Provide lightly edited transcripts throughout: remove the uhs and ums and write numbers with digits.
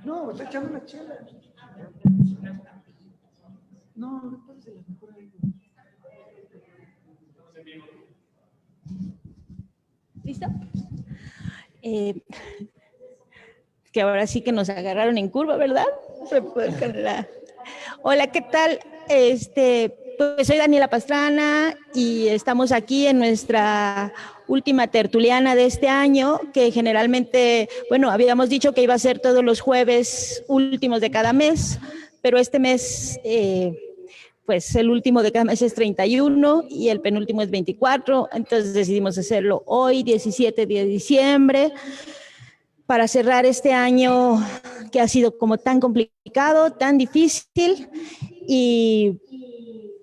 No, está echando una chela. No, no puedes de la mejor ahí. ¿Listo? Que ahora sí que nos agarraron en curva, ¿verdad? Hola, ¿qué tal? Pues soy Daniela Pastrana y estamos aquí en nuestra última tertuliana de este año, que generalmente, bueno, habíamos dicho que iba a ser todos los jueves últimos de cada mes, pero este mes, pues el último de cada mes es 31 y el penúltimo es 24, entonces decidimos hacerlo hoy, 17 de diciembre, para cerrar este año que ha sido como tan complicado, tan difícil, y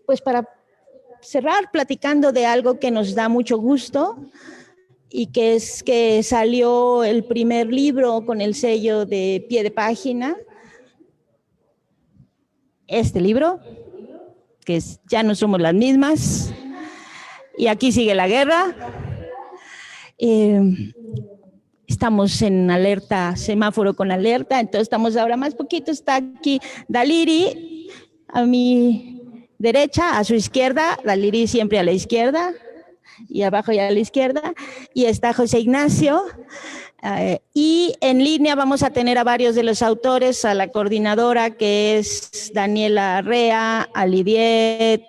pues para cerrar platicando de algo que nos da mucho gusto y que es que salió el primer libro con el sello de Pie de Página. Este libro, que es Ya no somos las mismas, y aquí sigue la guerra. Estamos en alerta, semáforo con alerta, entonces estamos ahora más poquito. Está aquí Daliri a mi derecha, a su izquierda, Daliri siempre a la izquierda, y abajo ya a la izquierda, y está José Ignacio. Y en línea vamos a tener a varios de los autores, a la coordinadora que es Daniela Arrea, a Lidiet,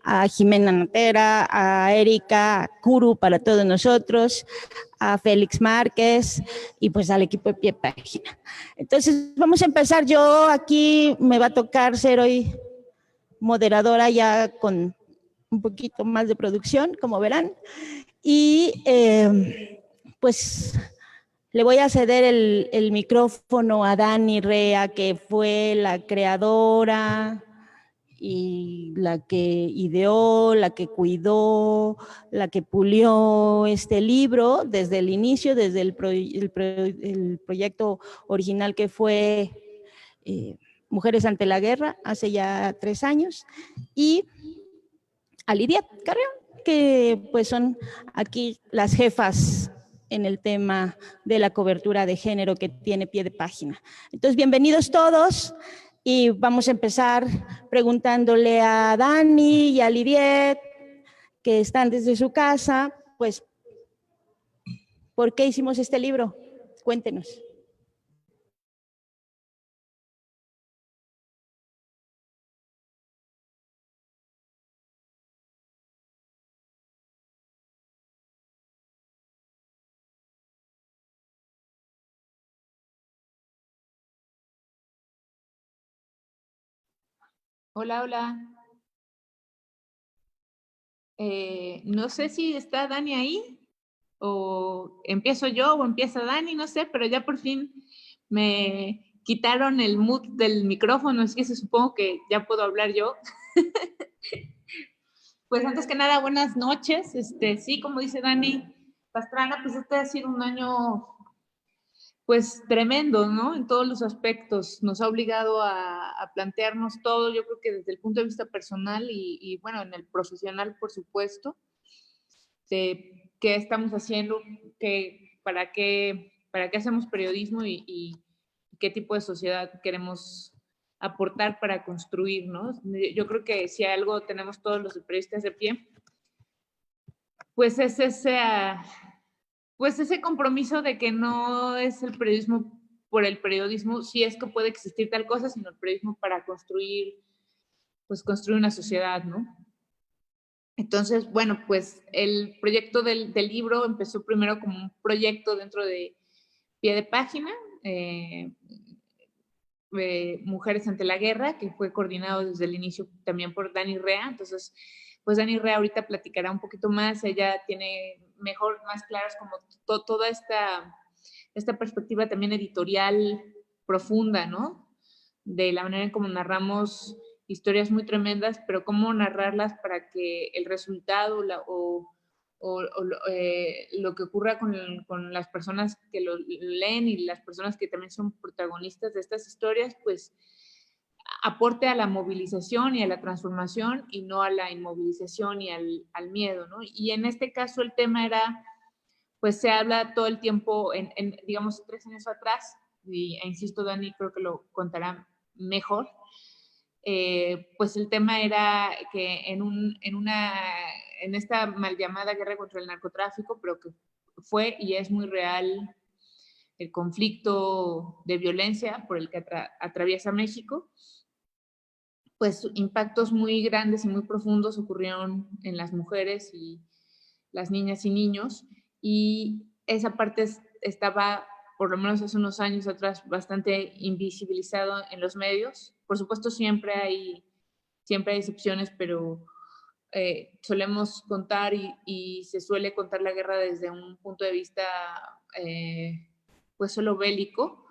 a Jimena Natera, a Erika, a Kuru para todos nosotros, a Félix Márquez y pues al equipo de Pie Página. Entonces vamos a empezar. Yo aquí me va a tocar ser hoy moderadora ya con un poquito más de producción, como verán. Y pues le voy a ceder el micrófono a Dani Rea, que fue la creadora y la que ideó, la que cuidó, la que pulió este libro desde el inicio, desde el proyecto original que fue Mujeres ante la Guerra, hace ya 3 años, y a Lidia Carrión, que pues son aquí las jefas en el tema de la cobertura de género que tiene Pie de Página. Entonces, bienvenidos todos y vamos a empezar preguntándole a Dani y a Lidiet, que están desde su casa, pues, ¿por qué hicimos este libro? Cuéntenos. Hola, hola. No sé si está Dani ahí, o empiezo yo o empieza Dani, no sé, pero ya por fin me quitaron el mute del micrófono, así que supongo que ya puedo hablar yo. Pues antes que nada, buenas noches. Sí, como dice Dani Pastrana, pues este ha sido un año pues tremendo, ¿no? En todos los aspectos. Nos ha obligado a plantearnos todo, yo creo que desde el punto de vista personal y bueno, en el profesional, por supuesto, de qué estamos haciendo, para qué hacemos periodismo y qué tipo de sociedad queremos aportar para construir, ¿no? Yo creo que si algo tenemos todos los periodistas de pie, pues es ese compromiso de que no es el periodismo por el periodismo, si es que puede existir tal cosa, sino el periodismo para construir una sociedad, ¿no? Entonces, bueno, pues el proyecto del libro empezó primero como un proyecto dentro de Pie de Página, Mujeres ante la Guerra, que fue coordinado desde el inicio también por Dani Rea. Entonces, pues Dani Rea ahorita platicará un poquito más, ella tiene más claras como toda esta perspectiva también editorial profunda, ¿no? De la manera en cómo narramos historias muy tremendas, pero cómo narrarlas para que el resultado lo que ocurra con las personas que lo leen y las personas que también son protagonistas de estas historias, pues aporte a la movilización y a la transformación y no a la inmovilización y al miedo, ¿no? Y en este caso el tema era pues se habla todo el tiempo, digamos, 3 años atrás, e insisto, Dani creo que lo contará mejor, pues el tema era que en esta mal llamada guerra contra el narcotráfico, pero que fue y es muy real el conflicto de violencia por el que atraviesa México, pues impactos muy grandes y muy profundos ocurrieron en las mujeres y las niñas y niños, y esa parte estaba, por lo menos hace unos años atrás, bastante invisibilizado en los medios. Por supuesto, siempre hay excepciones, pero solemos contar y se suele contar la guerra desde un punto de vista pues solo bélico,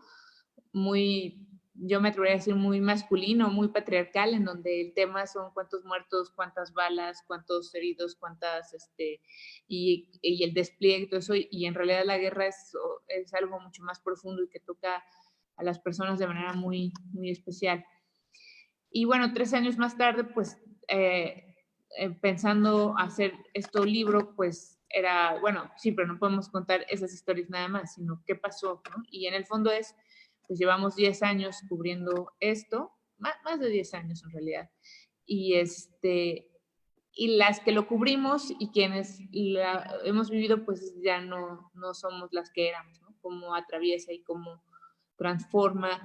muy, yo me atrevería a decir muy masculino, muy patriarcal, en donde el tema son cuántos muertos, cuántas balas, cuántos heridos, y el despliegue, todo eso, y en realidad la guerra es algo mucho más profundo y que toca a las personas de manera muy, muy especial. Y bueno, 3 años más tarde, pues pensando hacer este libro, pues era, bueno, sí, pero no podemos contar esas historias nada más, sino qué pasó, ¿no? Y en el fondo pues llevamos 10 años cubriendo esto, más de 10 años en realidad, y y las que lo cubrimos y quienes hemos vivido, pues ya no somos las que éramos, ¿no? Cómo atraviesa y cómo transforma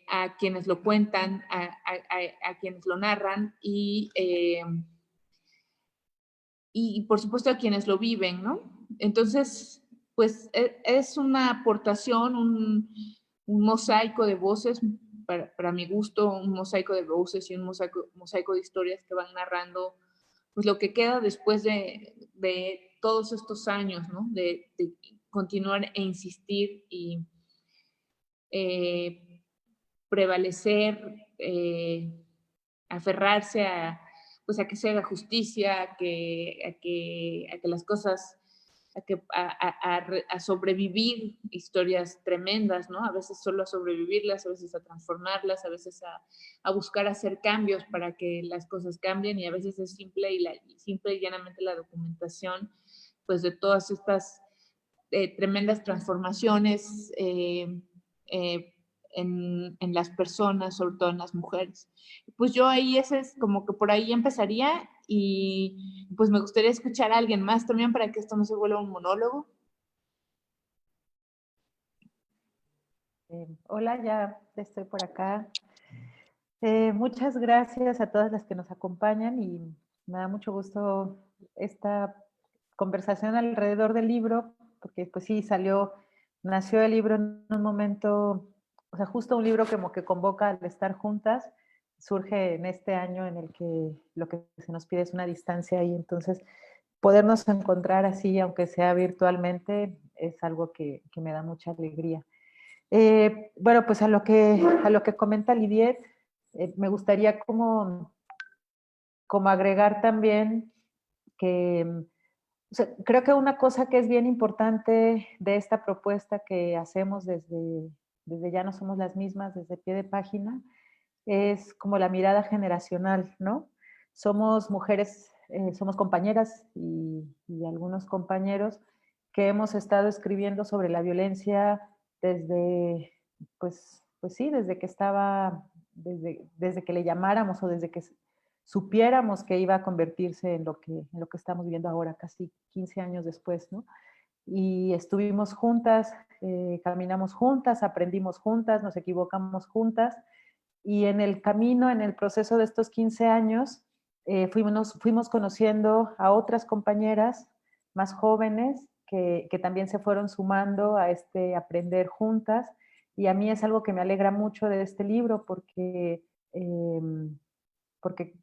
a quienes lo cuentan, a quienes lo narran y por supuesto a quienes lo viven, ¿no? Entonces, pues es una aportación, un mosaico de voces, para mi gusto, un mosaico de voces y un mosaico de historias que van narrando pues lo que queda después de todos estos años, ¿no? De continuar e insistir y prevalecer, aferrarse pues a que se haga justicia, a que las cosas, a sobrevivir historias tremendas, ¿no? A veces solo a sobrevivirlas, a veces a transformarlas, a veces a buscar hacer cambios para que las cosas cambien, y a veces es simple y llanamente la documentación, pues de todas estas tremendas transformaciones en las personas, sobre todo en las mujeres. Pues yo ahí, ese es como que por ahí empezaría, y pues me gustaría escuchar a alguien más también para que esto no se vuelva un monólogo. Hola, ya estoy por acá. Muchas gracias a todas las que nos acompañan, y me da mucho gusto esta conversación alrededor del libro, porque pues sí, nació el libro en un momento, o sea, justo un libro como que convoca al estar juntas, surge en este año en el que lo que se nos pide es una distancia, y entonces podernos encontrar así, aunque sea virtualmente, es algo que me da mucha alegría. Bueno, pues a lo que comenta Lidiet, me gustaría como agregar también que, o sea, creo que una cosa que es bien importante de esta propuesta que hacemos desde Ya no somos las mismas, desde Pie de Página, es como la mirada generacional, ¿no? Somos mujeres, somos compañeras y algunos compañeros que hemos estado escribiendo sobre la violencia desde, pues sí, desde que le llamáramos, o desde que supiéramos que iba a convertirse en lo que estamos viviendo ahora, casi 15 años después, ¿no? Y estuvimos juntas, caminamos juntas, aprendimos juntas, nos equivocamos juntas, y en el camino, en el proceso de estos 15 años, fuimos conociendo a otras compañeras más jóvenes que también se fueron sumando a este aprender juntas, y a mí es algo que me alegra mucho de este libro, porque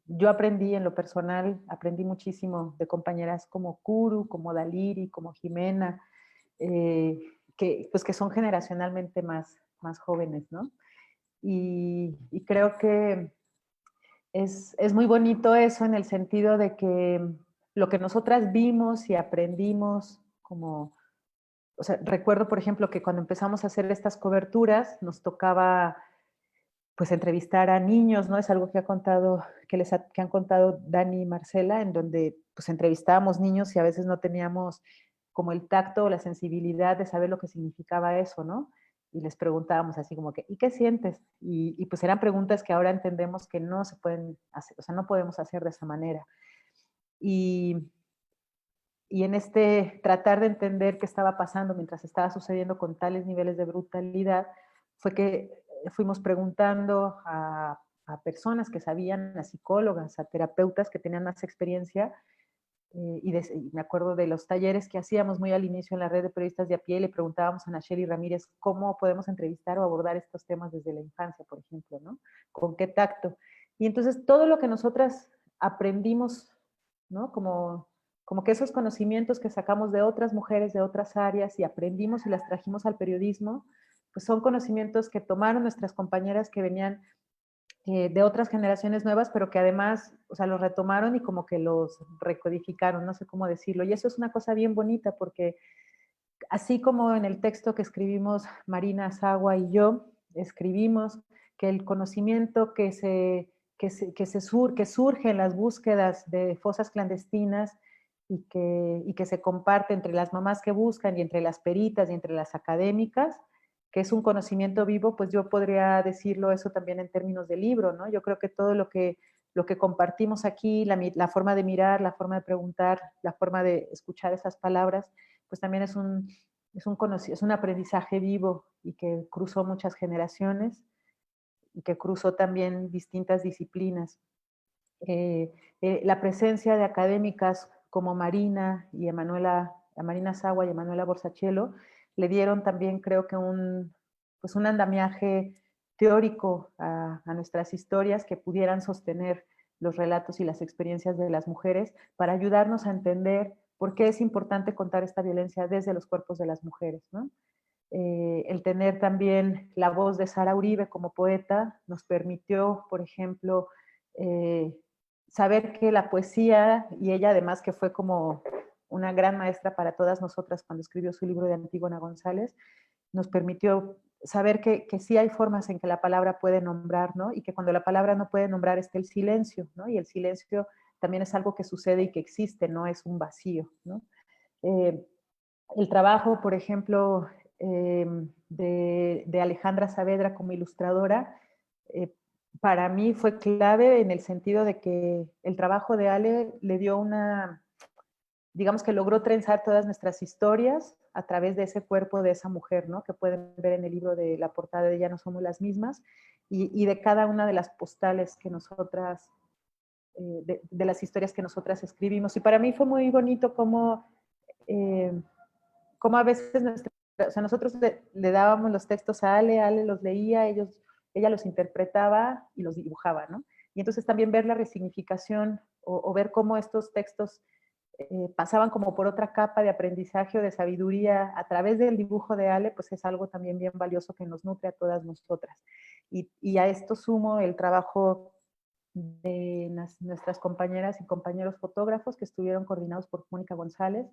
yo aprendí en lo personal, aprendí muchísimo de compañeras como Kuru, como Daliri, como Jimena, que son generacionalmente más jóvenes, ¿no? Y creo que es muy bonito eso, en el sentido de que lo que nosotras vimos y aprendimos, o sea, recuerdo, por ejemplo, que cuando empezamos a hacer estas coberturas, nos tocaba pues entrevistar a niños, ¿no? Es algo que han contado Dani y Marcela, en donde pues entrevistábamos niños y a veces no teníamos como el tacto o la sensibilidad de saber lo que significaba eso, ¿no? Y les preguntábamos así como que, ¿y qué sientes? Y pues eran preguntas que ahora entendemos que no se pueden hacer, o sea, no podemos hacer de esa manera. Y, y en este tratar de entender qué estaba pasando mientras estaba sucediendo con tales niveles de brutalidad, fue que fuimos preguntando a personas que sabían, a psicólogas, a terapeutas que tenían más experiencia, y me acuerdo de los talleres que hacíamos muy al inicio en la red de periodistas de a pie, le preguntábamos a Nacheli Ramírez cómo podemos entrevistar o abordar estos temas desde la infancia, por ejemplo, ¿no? ¿Con qué tacto? Y entonces todo lo que nosotras aprendimos, ¿no? Como que esos conocimientos que sacamos de otras mujeres de otras áreas y aprendimos y las trajimos al periodismo, pues son conocimientos que tomaron nuestras compañeras que venían de otras generaciones nuevas, pero que además, o sea, los retomaron y como que los recodificaron, no sé cómo decirlo. Y eso es una cosa bien bonita porque así como en el texto que escribimos Marina Azagua y yo, escribimos que el conocimiento que surge en las búsquedas de fosas clandestinas y que se comparte entre las mamás que buscan y entre las peritas y entre las académicas, que es un conocimiento vivo, pues yo podría decirlo eso también en términos de libro, ¿no? Yo creo que todo lo que compartimos aquí, la forma de mirar, la forma de preguntar, la forma de escuchar esas palabras, pues también es un aprendizaje vivo y que cruzó muchas generaciones y que cruzó también distintas disciplinas. La presencia de académicas como Marina y Marina Sagua y Emanuela Borsachelo le dieron también, creo que pues un andamiaje teórico a nuestras historias que pudieran sostener los relatos y las experiencias de las mujeres para ayudarnos a entender por qué es importante contar esta violencia desde los cuerpos de las mujeres, ¿no? El tener también la voz de Sara Uribe como poeta nos permitió, por ejemplo, saber que la poesía, y ella además que fue como una gran maestra para todas nosotras cuando escribió su libro de Antígona González, nos permitió saber que sí hay formas en que la palabra puede nombrar, ¿no? Y que cuando la palabra no puede nombrar está el silencio, ¿no? Y el silencio también es algo que sucede y que existe, no es un vacío, ¿no? El trabajo, por ejemplo, de Alejandra Saavedra como ilustradora, para mí fue clave en el sentido de que el trabajo de Ale le dio digamos que logró trenzar todas nuestras historias a través de ese cuerpo de esa mujer, ¿no? Que pueden ver en el libro de la portada de Ya no somos las mismas, y de cada una de las postales que nosotras, de las historias que nosotras escribimos. Y para mí fue muy bonito como a veces o sea, nosotros le dábamos los textos a Ale los leía, ella los interpretaba y los dibujaba, ¿no? Y entonces también ver la resignificación o ver cómo estos textos pasaban como por otra capa de aprendizaje o de sabiduría a través del dibujo de Ale, pues es algo también bien valioso que nos nutre a todas nosotras. Y a esto sumo el trabajo de nuestras compañeras y compañeros fotógrafos que estuvieron coordinados por Mónica González,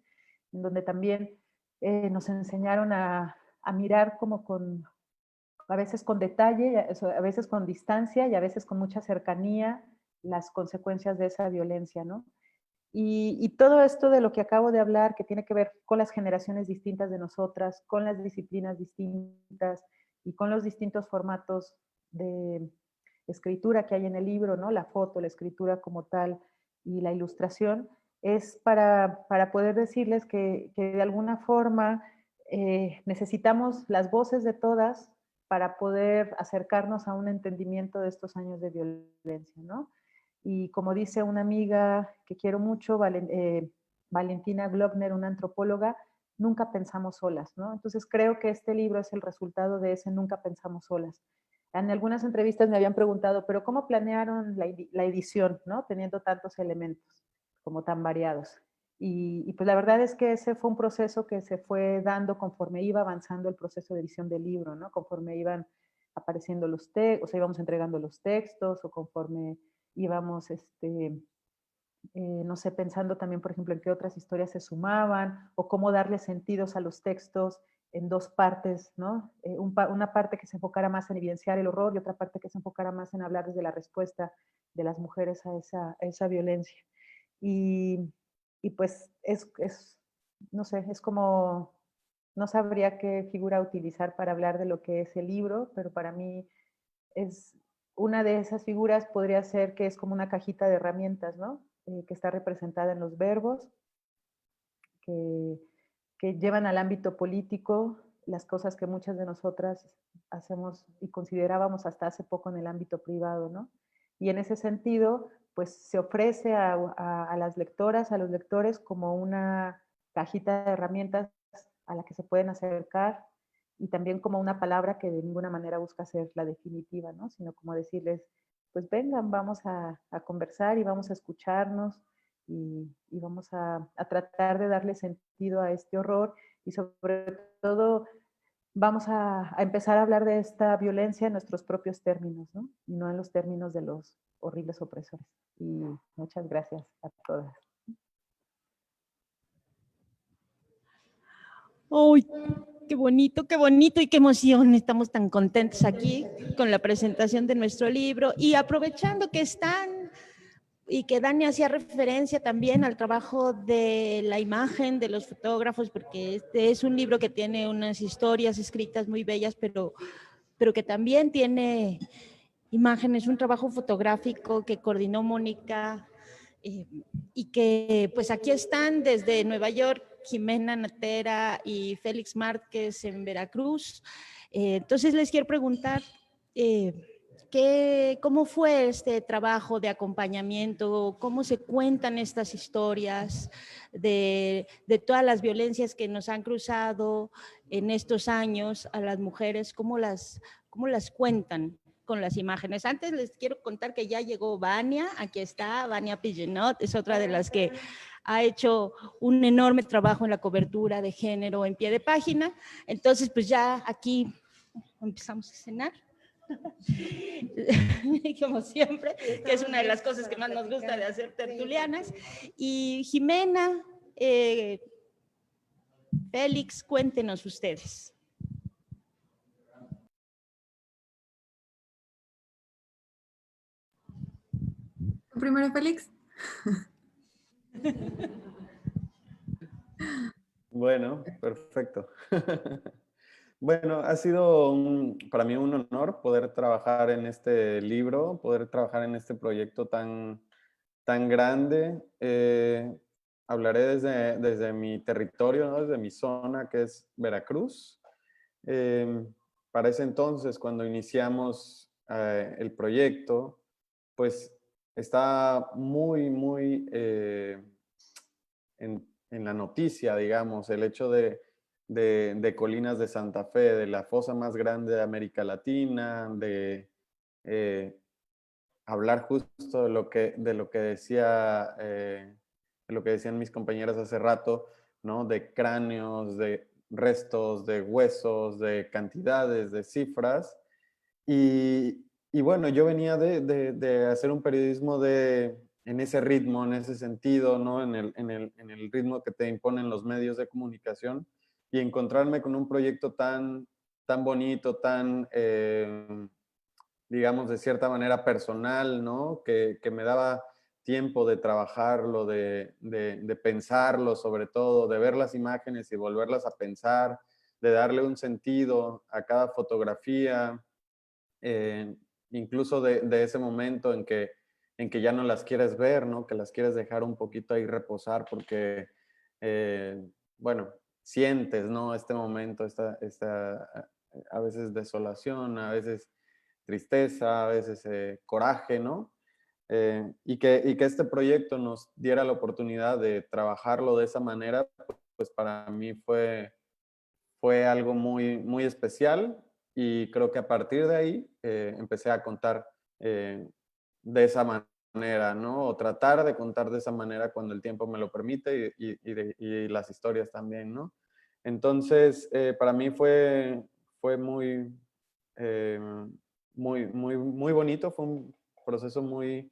en donde también nos enseñaron a mirar como a veces con detalle, a veces con distancia y a veces con mucha cercanía las consecuencias de esa violencia, ¿no? Y todo esto de lo que acabo de hablar, que tiene que ver con las generaciones distintas de nosotras, con las disciplinas distintas y con los distintos formatos de escritura que hay en el libro, ¿no? La foto, la escritura como tal y la ilustración, es para poder decirles que de alguna forma necesitamos las voces de todas para poder acercarnos a un entendimiento de estos años de violencia, ¿no? Y como dice una amiga que quiero mucho, Valentina Glockner, una antropóloga, nunca pensamos solas, ¿no? Entonces creo que este libro es el resultado de ese nunca pensamos solas. En algunas entrevistas me habían preguntado, pero ¿cómo planearon la edición, ¿no? Teniendo tantos elementos como tan variados. Y pues la verdad es que ese fue un proceso que se fue dando conforme iba avanzando el proceso de edición del libro, ¿no? Conforme iban apareciendo los textos, o sea, íbamos entregando los textos, o conforme íbamos, no sé, pensando también, por ejemplo, en qué otras historias se sumaban, o cómo darle sentidos a los textos en dos partes, ¿no? Una parte que se enfocara más en evidenciar el horror y otra parte que se enfocara más en hablar desde la respuesta de las mujeres a esa violencia. Y pues no sé, es como, no sabría qué figura utilizar para hablar de lo que es el libro, pero para mí es una de esas figuras podría ser que es como una cajita de herramientas, ¿no? Que está representada en los verbos, que, que llevan al ámbito político las cosas que muchas de nosotras hacemos y considerábamos hasta hace poco en el ámbito privado, ¿no? Y en ese sentido, pues se ofrece a las lectoras, a los lectores, como una cajita de herramientas a la que se pueden acercar y también como una palabra que de ninguna manera busca ser la definitiva, ¿no? Sino como decirles, pues vengan, vamos a conversar y vamos a escucharnos y vamos a tratar de darle sentido a este horror y sobre todo vamos a empezar a hablar de esta violencia en nuestros propios términos, ¿no? Y no en los términos de los horribles opresores. Y muchas gracias a todas. ¡Ay, qué bonito y qué emoción! Estamos tan contentos aquí con la presentación de nuestro libro y aprovechando que están y que Dani hacía referencia también al trabajo de la imagen de los fotógrafos, porque este es un libro que tiene unas historias escritas muy bellas, pero que también tiene imágenes, un trabajo fotográfico que coordinó Mónica y que pues aquí están desde Nueva York, Jimena Natera y Félix Márquez en Veracruz. Entonces les quiero preguntar, ¿cómo fue este trabajo de acompañamiento? ¿Cómo se cuentan estas historias de todas las violencias que nos han cruzado en estos años a las mujeres? ¿Cómo las cuentan con las imágenes? Antes les quiero contar que ya llegó Vania, aquí está, Vania Pillenot, es otra de las que ha hecho un enorme trabajo en la cobertura de género en pie de página. Entonces, pues ya aquí empezamos a cenar. Como siempre, que es una de las cosas que más nos gusta de hacer tertulianas. Y Jimena, Félix, cuéntenos ustedes. Primero, Félix. Bueno, perfecto. Bueno, ha sido para mí un honor poder trabajar en este libro, poder trabajar en este proyecto tan grande. Hablaré desde mi territorio, ¿no? Desde mi zona, que es Veracruz. Para ese entonces, cuando iniciamos el proyecto, pues está muy en la noticia, digamos, el hecho de Colinas de Santa Fe, de la fosa más grande de América Latina, de hablar justo de lo que decía, de lo que decían mis compañeras hace rato, ¿no? De cráneos, de restos, de huesos, de cantidades, de cifras. Y bueno, yo venía de hacer un periodismo en ese ritmo, en ese sentido, ¿no? En el ritmo que te imponen los medios de comunicación y encontrarme con un proyecto tan bonito, digamos, de cierta manera personal, ¿no? Que me daba tiempo de trabajarlo, de pensarlo sobre todo, de ver las imágenes y volverlas a pensar, de darle un sentido a cada fotografía, incluso de ese momento en que ya no las quieres ver, ¿no? Que las quieres dejar un poquito ahí reposar porque, bueno, sientes, ¿no? Este momento, a veces desolación, a veces tristeza, a veces coraje, ¿no? Y que este proyecto nos diera la oportunidad de trabajarlo de esa manera, pues para mí fue algo muy especial y creo que a partir de ahí empecé a contar de esa manera, ¿no? O tratar de contar de esa manera cuando el tiempo me lo permite y las historias también, ¿no? Entonces, para mí fue eh, muy bonito, fue un proceso muy,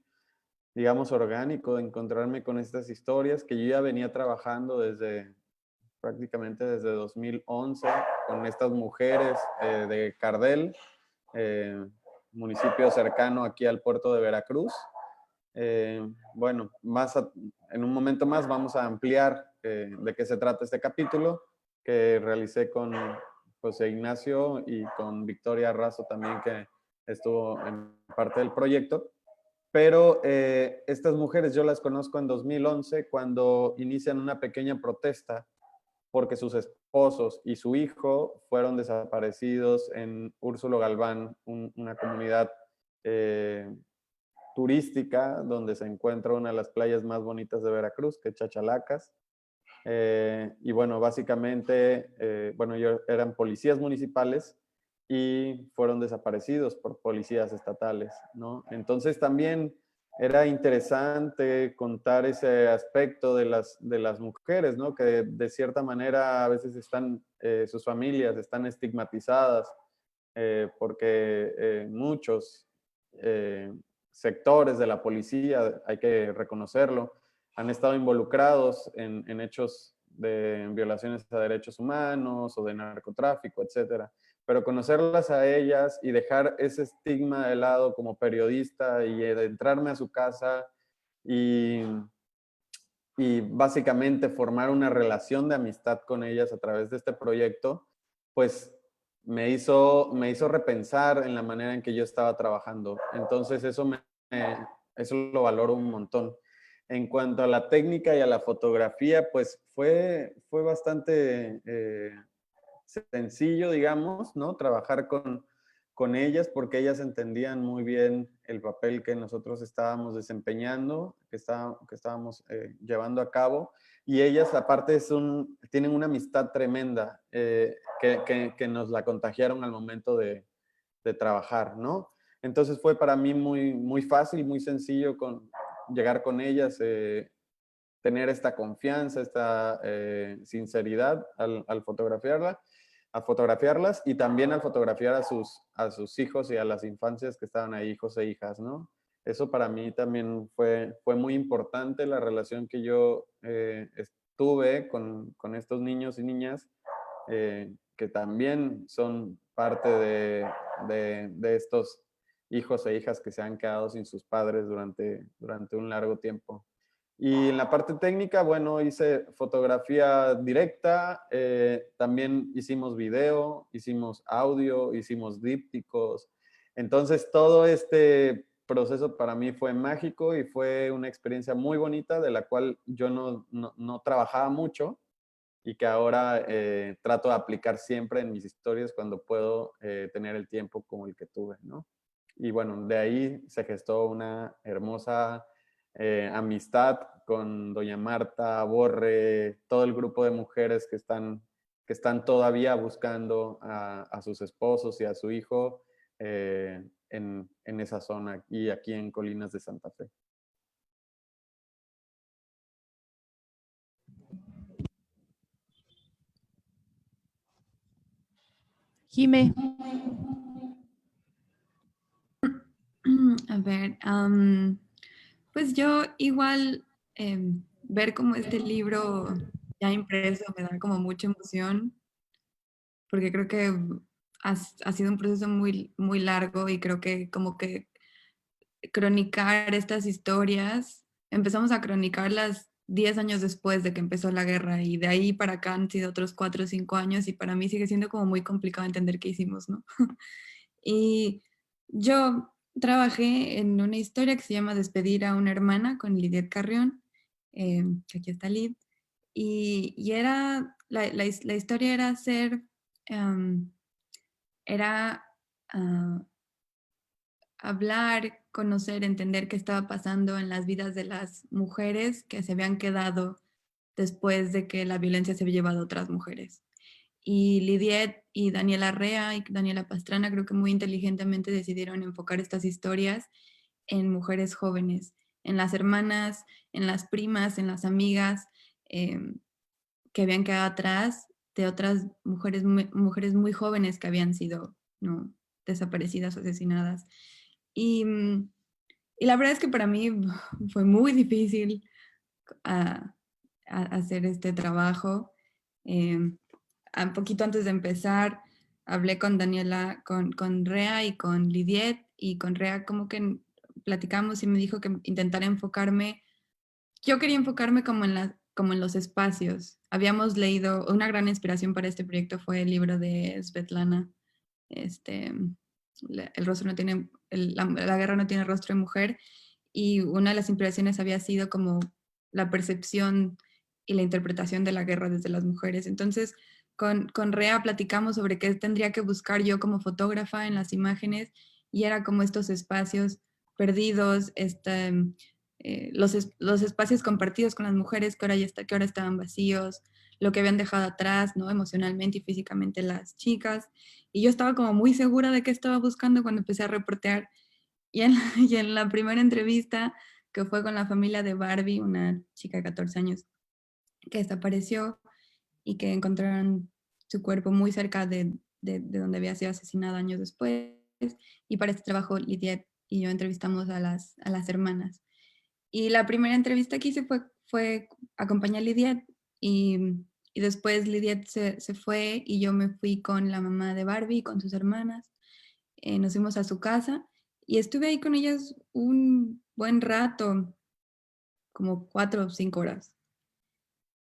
digamos, orgánico de encontrarme con estas historias que yo ya venía trabajando prácticamente desde 2011 con estas mujeres de Cardel, municipio cercano aquí al puerto de Veracruz. Bueno, en un momento más vamos a ampliar de qué se trata este capítulo, que realicé con José Ignacio y con Victoria Razo también, que estuvo en parte del proyecto. Pero estas mujeres yo las conozco en 2011 cuando inician una pequeña protesta porque sus esposos y su hijo fueron desaparecidos en Úrsulo Galván, una comunidad turística donde se encuentra una de las playas más bonitas de Veracruz, que es Chachalacas. Y bueno, básicamente, bueno, ellos eran policías municipales y fueron desaparecidos por policías estatales, ¿no? Entonces también era interesante contar ese aspecto de las mujeres, ¿no? Que de cierta manera a veces están, sus familias están estigmatizadas porque muchos sectores de la policía, hay que reconocerlo, han estado involucrados en hechos de violaciones a derechos humanos o de narcotráfico, etcétera. Pero conocerlas a ellas y dejar ese estigma de lado como periodista y adentrarme a su casa y básicamente formar una relación de amistad con ellas a través de este proyecto, pues me hizo repensar en la manera en que yo estaba trabajando. Entonces eso lo valoro un montón. En cuanto a la técnica y a la fotografía, pues fue bastante sencillo, digamos, ¿no? Trabajar con ellas porque ellas entendían muy bien el papel que nosotros estábamos desempeñando, que estábamos llevando a cabo. Y ellas, aparte, tienen una amistad tremenda que nos la contagiaron al momento de trabajar, ¿no? Entonces fue para mí muy, muy fácil, muy sencillo llegar con ellas, tener esta confianza, esta sinceridad al fotografiarlas y también al fotografiar a sus hijos y a las infancias que estaban ahí, hijos e hijas, ¿no? Eso para mí también fue muy importante, la relación que yo tuve con estos niños y niñas, que también son parte de estos hijos e hijas que se han quedado sin sus padres durante un largo tiempo. Y en la parte técnica, bueno, hice fotografía directa, también hicimos video, hicimos audio, hicimos dípticos. Entonces, todo este proceso para mí fue mágico y fue una experiencia muy bonita de la cual yo no trabajaba mucho y que ahora trato de aplicar siempre en mis historias cuando puedo tener el tiempo como el que tuve, ¿no? Y bueno, de ahí se gestó una hermosa amistad con doña Marta Borre, todo el grupo de mujeres que están todavía buscando a sus esposos y a su hijo en esa zona y aquí en Colinas de Santa Fe. Jime. A ver, pues yo igual ver como este libro ya impreso me da como mucha emoción, porque creo que ha sido un proceso muy, muy largo y creo que como que cronicar estas historias, empezamos a cronicarlas 10 años después de que empezó la guerra y de ahí para acá han sido otros 4 o 5 años y para mí sigue siendo como muy complicado entender qué hicimos, ¿no? Y yo trabajé en una historia que se llama Despedir a una hermana con Lidiet Carrión, que aquí está Lid, y era, la historia era hacer, era hablar, conocer, entender qué estaba pasando en las vidas de las mujeres que se habían quedado después de que la violencia se había llevado a otras mujeres. Y Lidiet y Daniela Rea y Daniela Pastrana creo que muy inteligentemente decidieron enfocar estas historias en mujeres jóvenes, en las hermanas, en las primas, en las amigas que habían quedado atrás de otras mujeres muy jóvenes que habían sido, ¿no?, desaparecidas o asesinadas. Y la verdad es que para mí fue muy difícil hacer este trabajo. Un poquito antes de empezar, hablé con Daniela, con Rea y con Lidiet, y con Rea como que platicamos y me dijo que intentara enfocarme. Yo quería enfocarme como en como en los espacios. Habíamos leído, una gran inspiración para este proyecto fue el libro de Svetlana, el rostro no tiene, la guerra no tiene rostro de mujer, y una de las inspiraciones había sido como la percepción y la interpretación de la guerra desde las mujeres. Entonces, con Rea platicamos sobre qué tendría que buscar yo como fotógrafa en las imágenes, y era como estos espacios perdidos, los espacios compartidos con las mujeres que ahora estaban vacíos, lo que habían dejado atrás, ¿no? Emocionalmente y físicamente las chicas. Y yo estaba como muy segura de qué estaba buscando cuando empecé a reportear. Y en, y en la primera entrevista, que fue con la familia de Barbie, una chica de 14 años que desapareció y que encontraron su cuerpo muy cerca de donde había sido asesinada años después. Y para este trabajo, Lidia y yo entrevistamos a las hermanas. Y la primera entrevista que hice fue acompañar a Lidia, y después Lidia se fue y yo me fui con la mamá de Barbie, con sus hermanas. Nos fuimos a su casa y estuve ahí con ellas un buen rato, como 4 o 5 horas.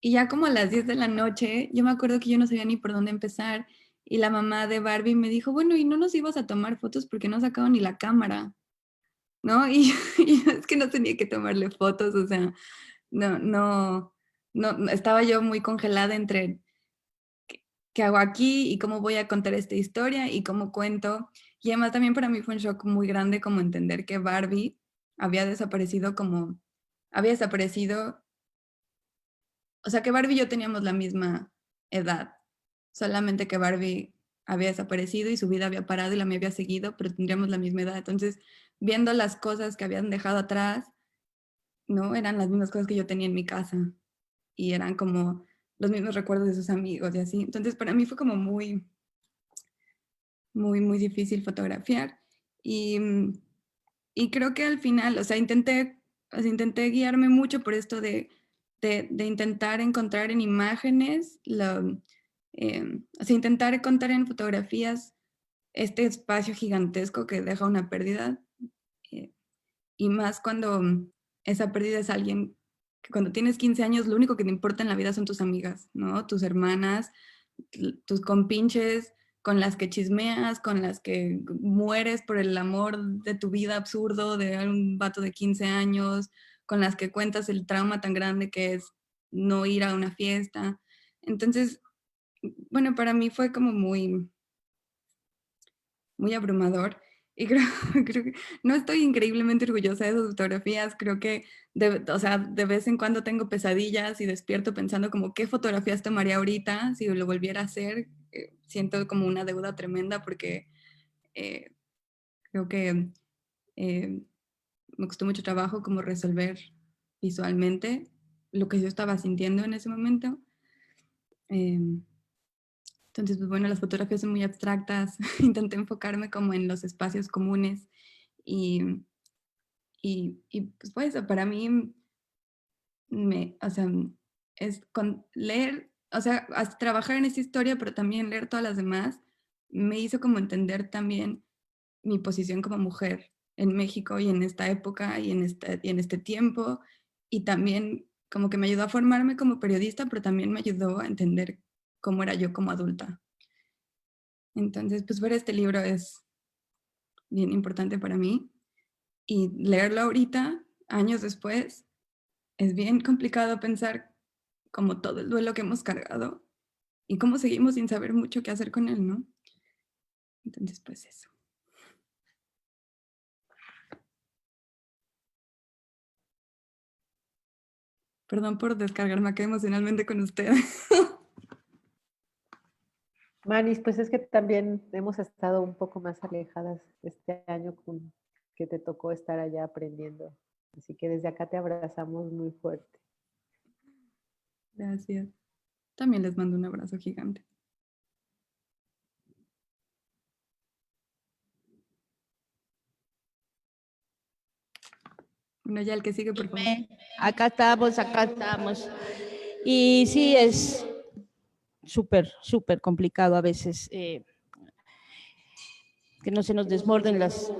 Y ya como a las 10 de la noche, yo me acuerdo que yo no sabía ni por dónde empezar, y la mamá de Barbie me dijo, bueno, ¿y no nos ibas a tomar fotos porque no sacaban ni la cámara? ¿No? Y es que no tenía que tomarle fotos, o sea, no, estaba yo muy congelada entre qué hago aquí y cómo voy a contar esta historia y cómo cuento. Y además también para mí fue un shock muy grande como entender que Barbie había desaparecido o sea, que Barbie y yo teníamos la misma edad, solamente que Barbie había desaparecido y su vida había parado y la mía había seguido, pero tendríamos la misma edad. Entonces, viendo las cosas que habían dejado atrás, ¿no? Eran las mismas cosas que yo tenía en mi casa y eran como los mismos recuerdos de sus amigos y así. Entonces, para mí fue como muy, muy, muy difícil fotografiar. Y, y creo que al final, o sea, intenté guiarme mucho por esto de intentar encontrar en imágenes, o sea, intentar contar en fotografías este espacio gigantesco que deja una pérdida, eh, y más cuando esa pérdida es alguien que cuando tienes 15 años lo único que te importa en la vida son tus amigas, ¿no? Tus hermanas, tus compinches, con las que chismeas, con las que mueres por el amor de tu vida absurdo de un vato de 15 años, con las que cuentas el trauma tan grande que es no ir a una fiesta. Entonces, bueno, para mí fue como muy, muy abrumador. Y creo que no estoy increíblemente orgullosa de esas fotografías. Creo que, o sea, de vez en cuando tengo pesadillas y despierto pensando como qué fotografías tomaría ahorita si lo volviera a hacer. Siento como una deuda tremenda porque eh, creo que eh, me costó mucho trabajo como resolver visualmente lo que yo estaba sintiendo en ese momento. Entonces, pues bueno, las fotografías son muy abstractas. Intenté enfocarme como en los espacios comunes y, pues para mí, o sea, es con leer, o sea, trabajar en esta historia, pero también leer todas las demás, me hizo como entender también mi posición como mujer en México y en esta época y en este tiempo, y también como que me ayudó a formarme como periodista, pero también me ayudó a entender cómo era yo como adulta. Entonces, pues ver este libro es bien importante para mí, y leerlo ahorita, años después, es bien complicado pensar como todo el duelo que hemos cargado y cómo seguimos sin saber mucho qué hacer con él, ¿no? Entonces, pues eso. Perdón por descargarme acá emocionalmente con ustedes. Manis, pues es que también hemos estado un poco más alejadas este año con que te tocó estar allá aprendiendo. Así que desde acá te abrazamos muy fuerte. Gracias. También les mando un abrazo gigante. Bueno, ya el que sigue, por favor. Acá estamos, acá estamos. Y sí, es súper, súper complicado a veces que no se nos desborden las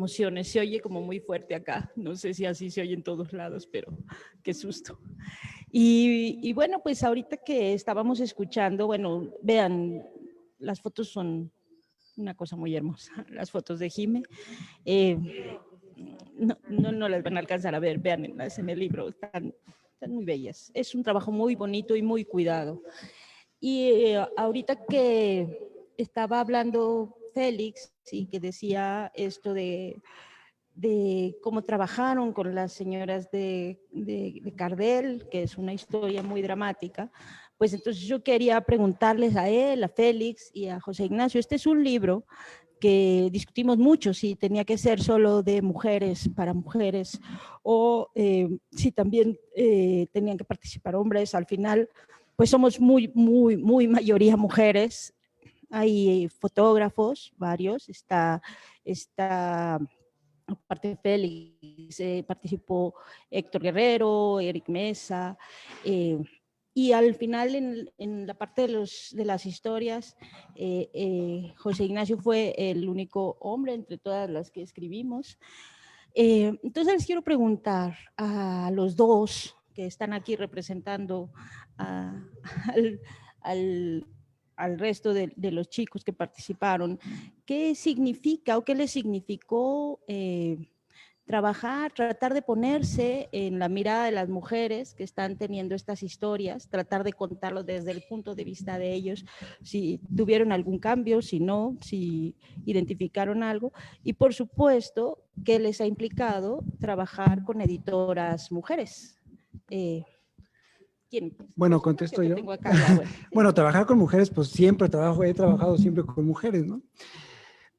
emociones. Se oye como muy fuerte acá. No sé si así se oye en todos lados, pero qué susto. Y bueno, pues ahorita que estábamos escuchando, bueno, vean, las fotos son una cosa muy hermosa, las fotos de Jime. No las van a alcanzar a ver, veanlas en el libro, están muy bellas. Es un trabajo muy bonito y muy cuidado. Y ahorita que estaba hablando Félix y que decía esto de cómo trabajaron con las señoras de Cardel, que es una historia muy dramática, pues entonces yo quería preguntarles a él, a Félix y a José Ignacio, este es un libro que discutimos mucho si tenía que ser solo de mujeres para mujeres o si también tenían que participar hombres. Al final, pues somos muy mayoría mujeres. Hay fotógrafos, varios. Está aparte de Félix, participó Héctor Guerrero, Eric Mesa, y al final en la parte de las historias, José Ignacio fue el único hombre entre todas las que escribimos. Entonces les quiero preguntar a los dos que están aquí representando al resto de los chicos que participaron, ¿qué significa o qué les significó tratar de ponerse en la mirada de las mujeres que están teniendo estas historias, tratar de contarlo desde el punto de vista de ellos, si tuvieron algún cambio, si no, si identificaron algo, y por supuesto, qué les ha implicado trabajar con editoras mujeres? ¿Quién? Bueno, contesto yo. Acá, ya, bueno. Bueno, trabajar con mujeres, pues siempre he trabajado siempre con mujeres, ¿no?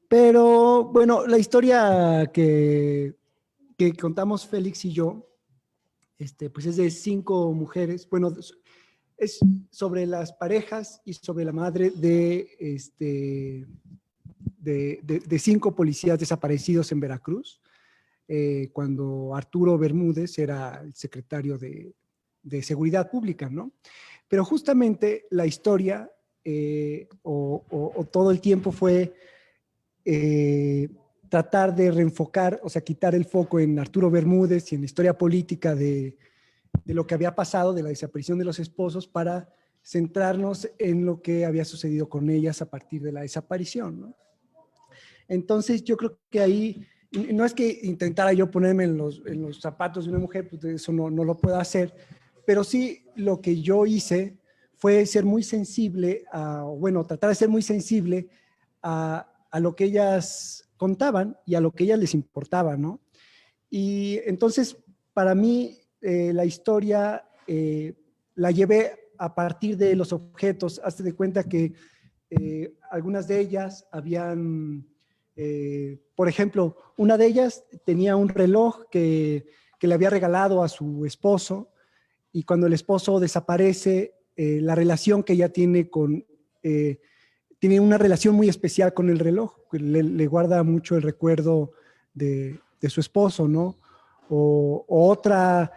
Pero bueno, la historia que contamos Félix y yo, pues es de 5 mujeres. Bueno, es sobre las parejas y sobre la madre de 5 policías desaparecidos en Veracruz, cuando Arturo Bermúdez era el secretario de Seguridad Pública, ¿no? Pero justamente la historia o todo el tiempo fue tratar de reenfocar, o sea, quitar el foco en Arturo Bermúdez y en la historia política de lo que había pasado, de la desaparición de los esposos, para centrarnos en lo que había sucedido con ellas a partir de la desaparición, ¿no? Entonces yo creo que ahí, no es que intentara yo ponerme en los zapatos de una mujer, pues eso no lo puedo hacer, pero sí lo que yo hice fue ser muy sensible, tratar de ser muy sensible a lo que ellas contaban y a lo que ellas les importaba, ¿no? Y entonces, para mí, la historia la llevé a partir de los objetos. Hazte de cuenta que algunas de ellas habían, por ejemplo, una de ellas tenía un reloj que le había regalado a su esposo, y cuando el esposo desaparece, la relación que ella tiene tiene una relación muy especial con el reloj, le guarda mucho el recuerdo de su esposo, ¿no? O otra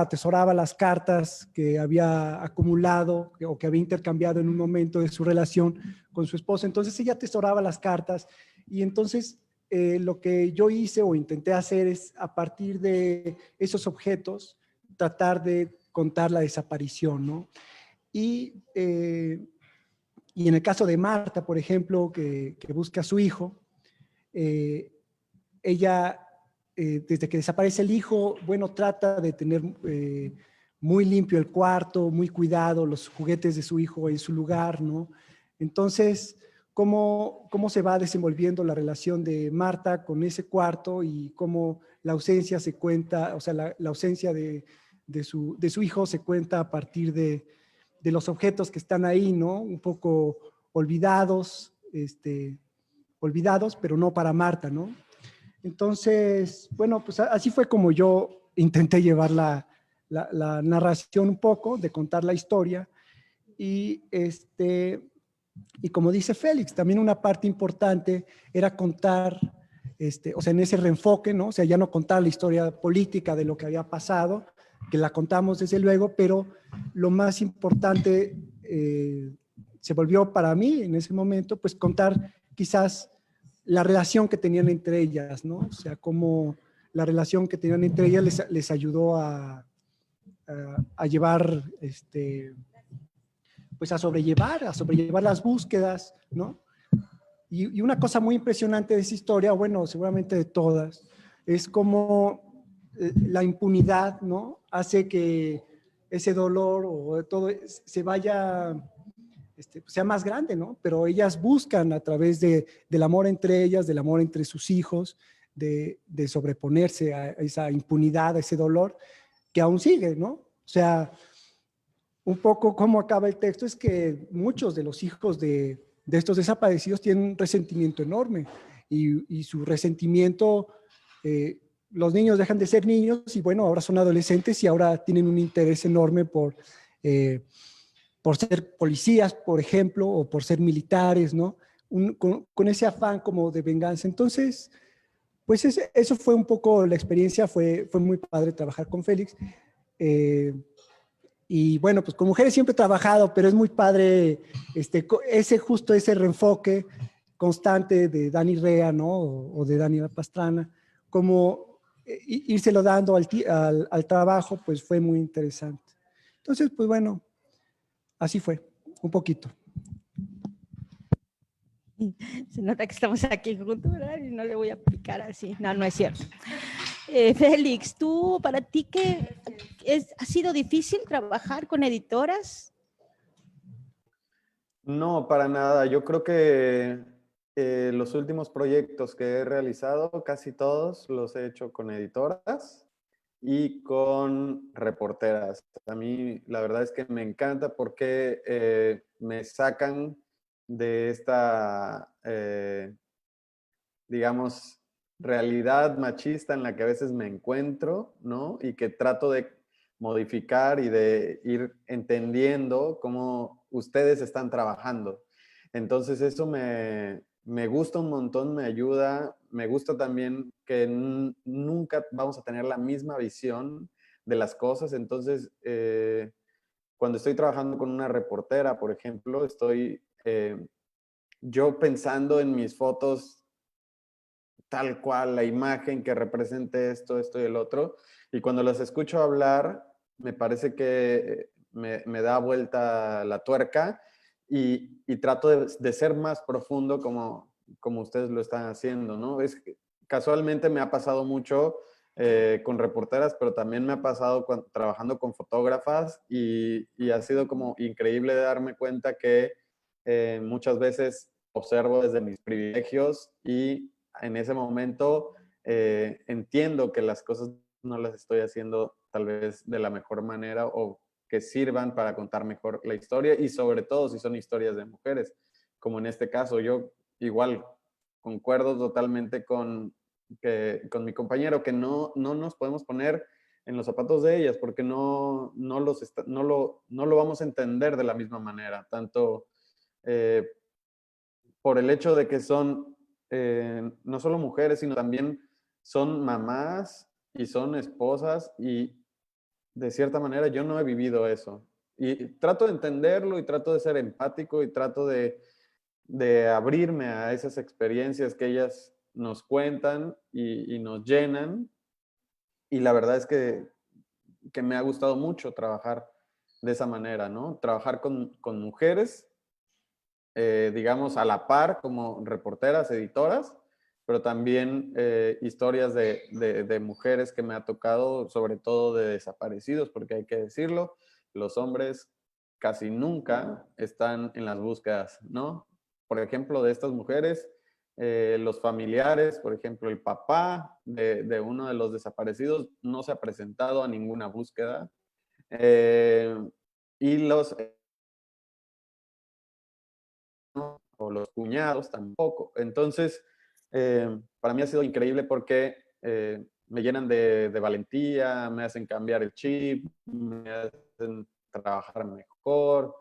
atesoraba las cartas que había acumulado o que había intercambiado en un momento de su relación con su esposo. Entonces ella atesoraba las cartas, y entonces lo que yo hice o intenté hacer es, a partir de esos objetos, tratar de contar la desaparición, ¿no? Y en el caso de Marta, por ejemplo, que busca a su hijo, ella, desde que desaparece el hijo, bueno, trata de tener muy limpio el cuarto, muy cuidado, los juguetes de su hijo en su lugar, ¿no? Entonces, ¿cómo se va desenvolviendo la relación de Marta con ese cuarto y cómo la ausencia se cuenta, o sea, la ausencia de su hijo se cuenta a partir de los objetos que están ahí, ¿no? Un poco olvidados, pero no para Marta, ¿no? Entonces, bueno, pues así fue como yo intenté llevar la narración un poco, de contar la historia. Y como dice Félix, también una parte importante era contar, o sea, en ese reenfoque, ¿no? O sea, ya no contar la historia política de lo que había pasado, que la contamos desde luego, pero lo más importante se volvió para mí en ese momento, pues contar quizás la relación que tenían entre ellas, ¿no? O sea, cómo la relación que tenían entre ellas les ayudó a llevar, pues a sobrellevar las búsquedas, ¿no? Y una cosa muy impresionante de esa historia, bueno, seguramente de todas, es cómo la impunidad, ¿no? Hace que ese dolor o todo se vaya, sea más grande, ¿no? Pero ellas buscan a través del amor entre ellas, del amor entre sus hijos, de sobreponerse a esa impunidad, a ese dolor que aún sigue, ¿no? O sea, un poco como acaba el texto es que muchos de los hijos de estos desaparecidos tienen un resentimiento enorme y su resentimiento, los niños dejan de ser niños y bueno, ahora son adolescentes y ahora tienen un interés enorme por ser policías, por ejemplo, o por ser militares, ¿no? Con ese afán como de venganza. Entonces, pues eso fue un poco la experiencia, fue muy padre trabajar con Félix. Y bueno, pues con mujeres siempre he trabajado, pero es muy padre ese reenfoque constante de Dani Rea, ¿no? O de Daniela Pastrana, como írselo dando al trabajo, pues fue muy interesante. Entonces, pues bueno, así fue, un poquito. Se nota que estamos aquí en cultura y no le voy a picar así. No, no es cierto. Félix, tú, para ti, ¿ha sido difícil trabajar con editoras? No, para nada. Yo creo que los últimos proyectos que he realizado, casi todos los he hecho con editoras y con reporteras. A mí la verdad es que me encanta porque me sacan de esta, digamos, realidad machista en la que a veces me encuentro, ¿no? Y que trato de modificar y de ir entendiendo cómo ustedes están trabajando. Entonces eso me gusta un montón, me ayuda. Me gusta también que nunca vamos a tener la misma visión de las cosas. Entonces, cuando estoy trabajando con una reportera, por ejemplo, estoy yo pensando en mis fotos tal cual, la imagen que represente esto, esto y el otro. Y cuando las escucho hablar, me parece que me da vuelta la tuerca y trato de ser más profundo como ustedes lo están haciendo, ¿no? Casualmente me ha pasado mucho con reporteras, pero también me ha pasado trabajando con fotógrafas y ha sido como increíble darme cuenta que muchas veces observo desde mis privilegios y en ese momento entiendo que las cosas no las estoy haciendo tal vez de la mejor manera o que sirvan para contar mejor la historia y sobre todo si son historias de mujeres, como en este caso. Yo igual concuerdo totalmente con mi compañero que no nos podemos poner en los zapatos de ellas porque no lo vamos a entender de la misma manera, tanto por el hecho de que son no solo mujeres, sino también son mamás y son esposas y de cierta manera yo no he vivido eso. Y trato de entenderlo y trato de ser empático y trato de abrirme a esas experiencias que ellas nos cuentan y nos llenan. Y la verdad es que me ha gustado mucho trabajar de esa manera, ¿no? Trabajar con mujeres digamos, a la par como reporteras, editoras, pero también historias de mujeres que me ha tocado, sobre todo de desaparecidos, porque hay que decirlo, los hombres casi nunca están en las búsquedas, ¿no? Por ejemplo, de estas mujeres, los familiares, por ejemplo, el papá de uno de los desaparecidos no se ha presentado a ninguna búsqueda. Y los o los cuñados tampoco. Entonces, para mí ha sido increíble porque me llenan de valentía, me hacen cambiar el chip, me hacen trabajar mejor.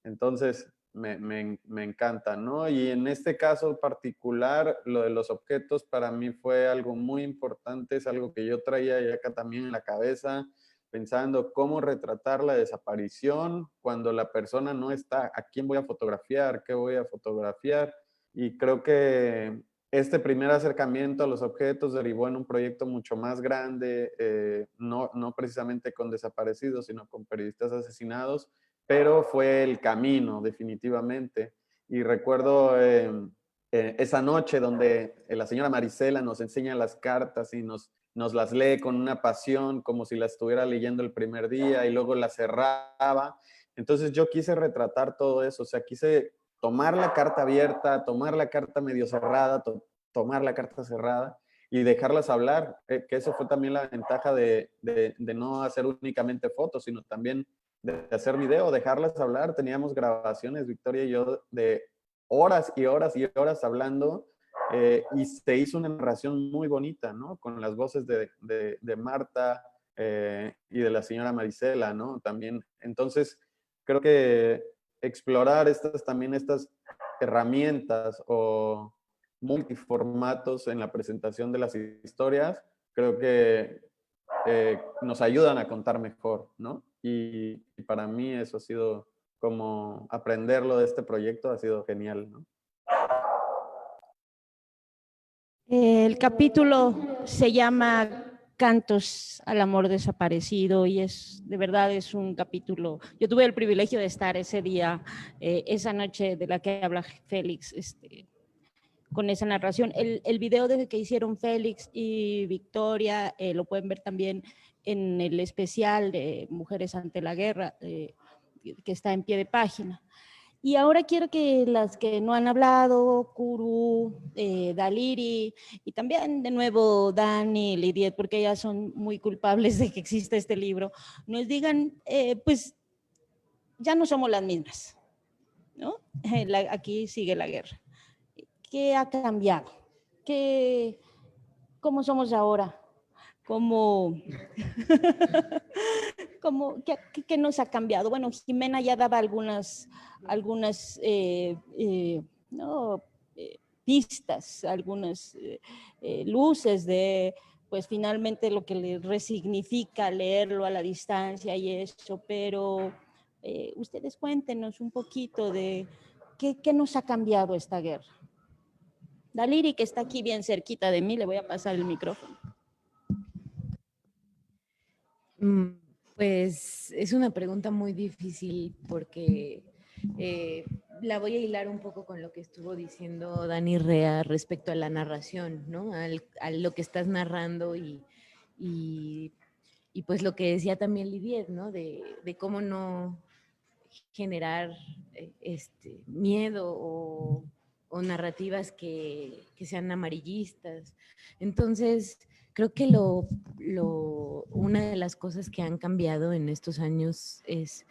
Entonces, me encanta, ¿no? Y en este caso particular, lo de los objetos para mí fue algo muy importante, es algo que yo traía ya acá también en la cabeza, pensando cómo retratar la desaparición cuando la persona no está, a quién voy a fotografiar, qué voy a fotografiar. Y creo que este primer acercamiento a los objetos derivó en un proyecto mucho más grande, no precisamente con desaparecidos, sino con periodistas asesinados, pero fue el camino definitivamente. Y recuerdo esa noche donde la señora Marisela nos enseña las cartas y nos las lee con una pasión, como si las estuviera leyendo el primer día, y luego las cerraba. Entonces yo quise retratar todo eso, o sea, quise tomar la carta abierta, tomar la carta medio cerrada, tomar la carta cerrada y dejarlas hablar, que eso fue también la ventaja de no hacer únicamente fotos, sino también de hacer video, dejarlas hablar. Teníamos grabaciones, Victoria y yo, de horas y horas y horas hablando, y se hizo una narración muy bonita, ¿no? Con las voces de Marta y de la señora Marisela, ¿no? También, entonces, creo que explorar también estas herramientas o multiformatos en la presentación de las historias, creo que nos ayudan a contar mejor, ¿no? Y para mí eso ha sido como aprenderlo de este proyecto, ha sido genial, ¿no? El capítulo se llama Cantos al amor desaparecido y de verdad es un capítulo. Yo tuve el privilegio de estar ese día, esa noche de la que habla Félix, con esa narración. El video que hicieron Félix y Victoria lo pueden ver también en el especial de Mujeres ante la Guerra, que está en pie de página. Y ahora quiero que las que no han hablado, Kuru, Daliri, y también de nuevo Dani, Lidiet, porque ellas son muy culpables de que exista este libro, nos digan, pues ya no somos las mismas, ¿no? Aquí sigue la guerra. ¿Qué ha cambiado? ¿Cómo somos ahora? ¿Qué nos ha cambiado? Bueno, Jimena ya daba algunas no, pistas, algunas luces de, pues finalmente lo que le resignifica leerlo a la distancia y eso, pero ustedes cuéntenos un poquito de qué nos ha cambiado esta guerra. Daliri, que está aquí bien cerquita de mí, le voy a pasar el micrófono. Pues es una pregunta muy difícil porque la voy a hilar un poco con lo que estuvo diciendo Dani Rea respecto a la narración, ¿no? A lo que estás narrando y pues lo que decía también Lidiet, ¿no? De cómo no generar miedo o narrativas que sean amarillistas. Entonces, creo que una de las cosas que han cambiado en estos años es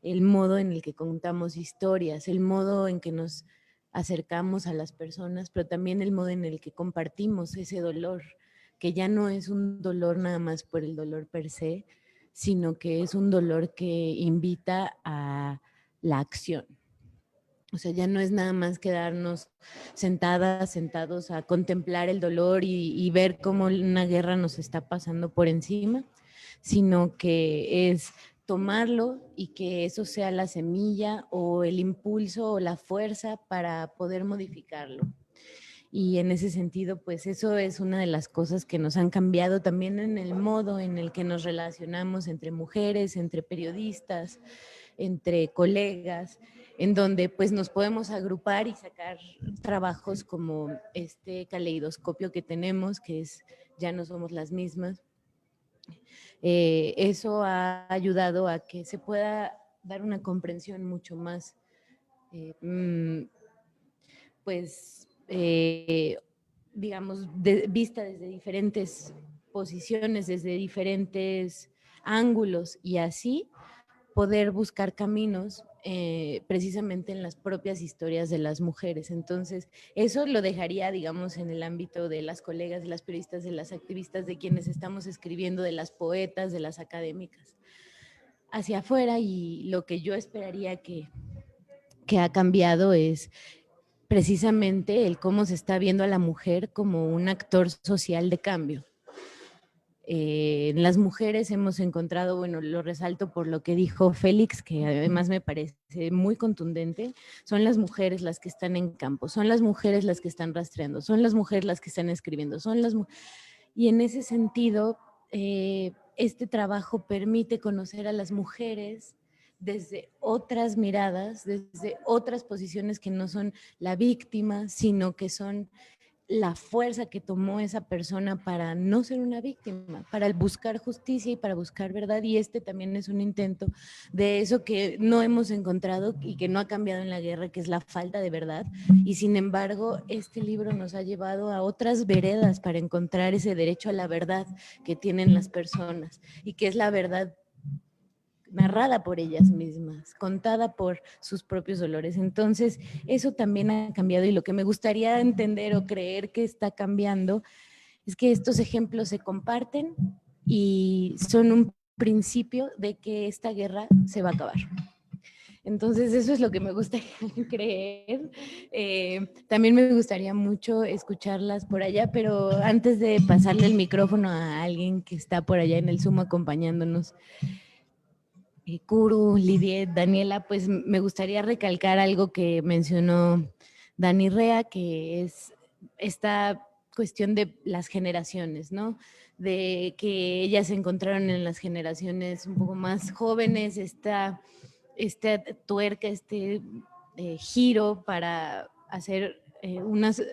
el modo en el que contamos historias, el modo en que nos acercamos a las personas, pero también el modo en el que compartimos ese dolor, que ya no es un dolor nada más por el dolor per se, sino que es un dolor que invita a la acción. O sea, ya no es nada más quedarnos sentados a contemplar el dolor y ver cómo una guerra nos está pasando por encima, sino que es tomarlo y que eso sea la semilla o el impulso o la fuerza para poder modificarlo. Y en ese sentido, pues eso es una de las cosas que nos han cambiado también en el modo en el que nos relacionamos entre mujeres, entre periodistas, entre colegas, en donde pues nos podemos agrupar y sacar trabajos como este caleidoscopio que tenemos, que es Ya no somos las mismas. Eso ha ayudado a que se pueda dar una comprensión mucho más, digamos, vista desde diferentes posiciones, desde diferentes ángulos y así poder buscar caminos precisamente en las propias historias de las mujeres. Entonces, eso lo dejaría, digamos, en el ámbito de las colegas, de las periodistas, de las activistas, de quienes estamos escribiendo, de las poetas, de las académicas. Hacia afuera, y lo que yo esperaría que ha cambiado es precisamente el cómo se está viendo a la mujer como un actor social de cambio. En las mujeres hemos encontrado, bueno, lo resalto por lo que dijo Félix, que además me parece muy contundente, son las mujeres las que están en campo, son las mujeres las que están rastreando, son las mujeres las que están escribiendo, y en ese sentido, este trabajo permite conocer a las mujeres desde otras miradas, desde otras posiciones que no son la víctima, sino que son la fuerza que tomó esa persona para no ser una víctima, para buscar justicia y para buscar verdad. Y este también es un intento de eso que no hemos encontrado y que no ha cambiado en la guerra, que es la falta de verdad. Y sin embargo, este libro nos ha llevado a otras veredas para encontrar ese derecho a la verdad que tienen las personas y que es la verdad narrada por ellas mismas, contada por sus propios dolores. Entonces, eso también ha cambiado y lo que me gustaría entender o creer que está cambiando es que estos ejemplos se comparten y son un principio de que esta guerra se va a acabar. Entonces, eso es lo que me gustaría creer. También me gustaría mucho escucharlas por allá, pero antes de pasarle el micrófono a alguien que está por allá en el Zoom acompañándonos, Kuru, Lidiet, Daniela, pues me gustaría recalcar algo que mencionó Dani Rea, que es esta cuestión de las generaciones, ¿no? De que ellas se encontraron en las generaciones un poco más jóvenes, esta tuerca, giro para hacer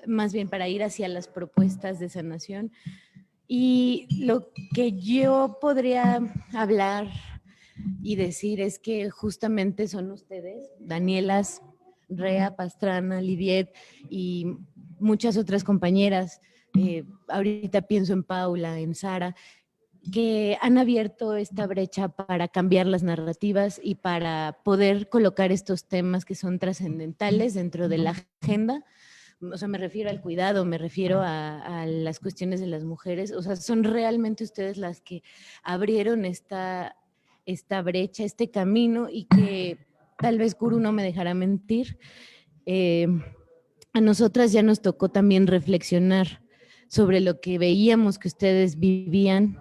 más bien para ir hacia las propuestas de sanación. Y lo que yo podría hablar y decir es que justamente son ustedes, Danielas, Rea, Pastrana, Lidiet y muchas otras compañeras, ahorita pienso en Paula, en Sara, que han abierto esta brecha para cambiar las narrativas y para poder colocar estos temas que son trascendentales dentro de la agenda. O sea, me refiero al cuidado, me refiero a las cuestiones de las mujeres, o sea, son realmente ustedes las que abrieron esta brecha, este camino y que tal vez Kuru no me dejará mentir. A nosotras ya nos tocó también reflexionar sobre lo que veíamos que ustedes vivían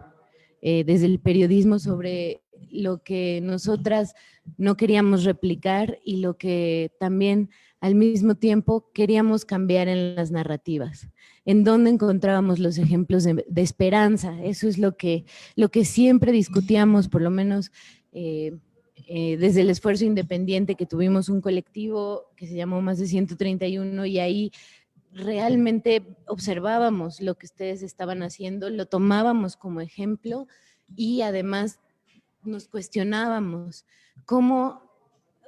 desde el periodismo, sobre lo que nosotras no queríamos replicar y lo que también al mismo tiempo queríamos cambiar en las narrativas. En dónde encontrábamos los ejemplos de esperanza. Eso es lo que siempre discutíamos, por lo menos desde el esfuerzo independiente, que tuvimos un colectivo que se llamó Más de 131 y ahí realmente observábamos lo que ustedes estaban haciendo, lo tomábamos como ejemplo y además nos cuestionábamos cómo.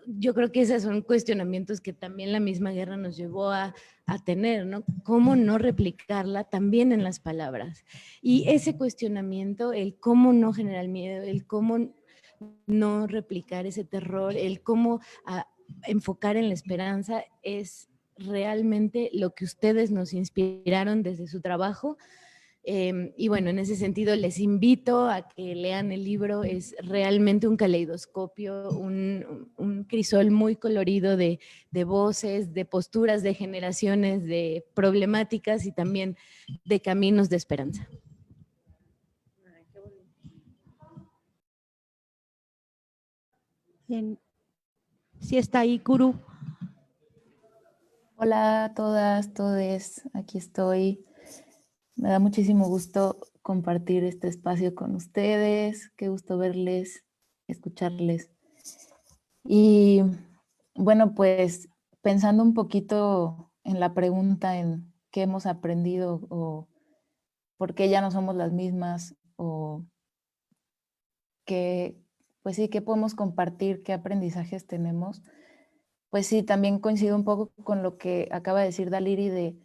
Yo creo que esos son cuestionamientos que también la misma guerra nos llevó a tener, ¿no? ¿Cómo no replicarla también en las palabras? Y ese cuestionamiento, el cómo no generar miedo, el cómo no replicar ese terror, el cómo enfocar en la esperanza, es realmente lo que ustedes nos inspiraron desde su trabajo. Y bueno, en ese sentido les invito a que lean el libro, es realmente un caleidoscopio, un crisol muy colorido de voces, de posturas, de generaciones, de problemáticas y también de caminos de esperanza. Bien. Sí está ahí, Kuru. Hola a todas, todes, aquí estoy. Me da muchísimo gusto compartir este espacio con ustedes. Qué gusto verles, escucharles. Y bueno, pues pensando un poquito en la pregunta en qué hemos aprendido o por qué ya no somos las mismas o qué, pues sí, qué podemos compartir, qué aprendizajes tenemos. Pues sí, también coincido un poco con lo que acaba de decir Daliri de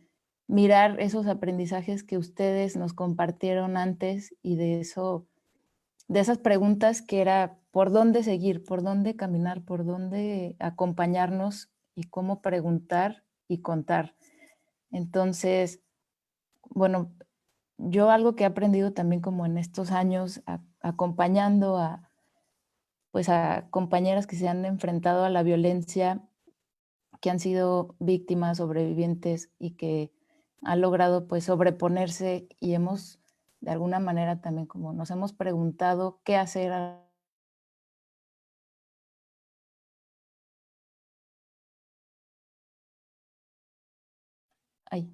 mirar esos aprendizajes que ustedes nos compartieron antes y de esas preguntas que era por dónde seguir, por dónde caminar, por dónde acompañarnos y cómo preguntar y contar. Entonces, bueno, yo algo que he aprendido también como en estos años acompañando pues a compañeras que se han enfrentado a la violencia, que han sido víctimas, sobrevivientes y que han logrado pues sobreponerse y hemos de alguna manera también como nos hemos preguntado qué hacer Ay.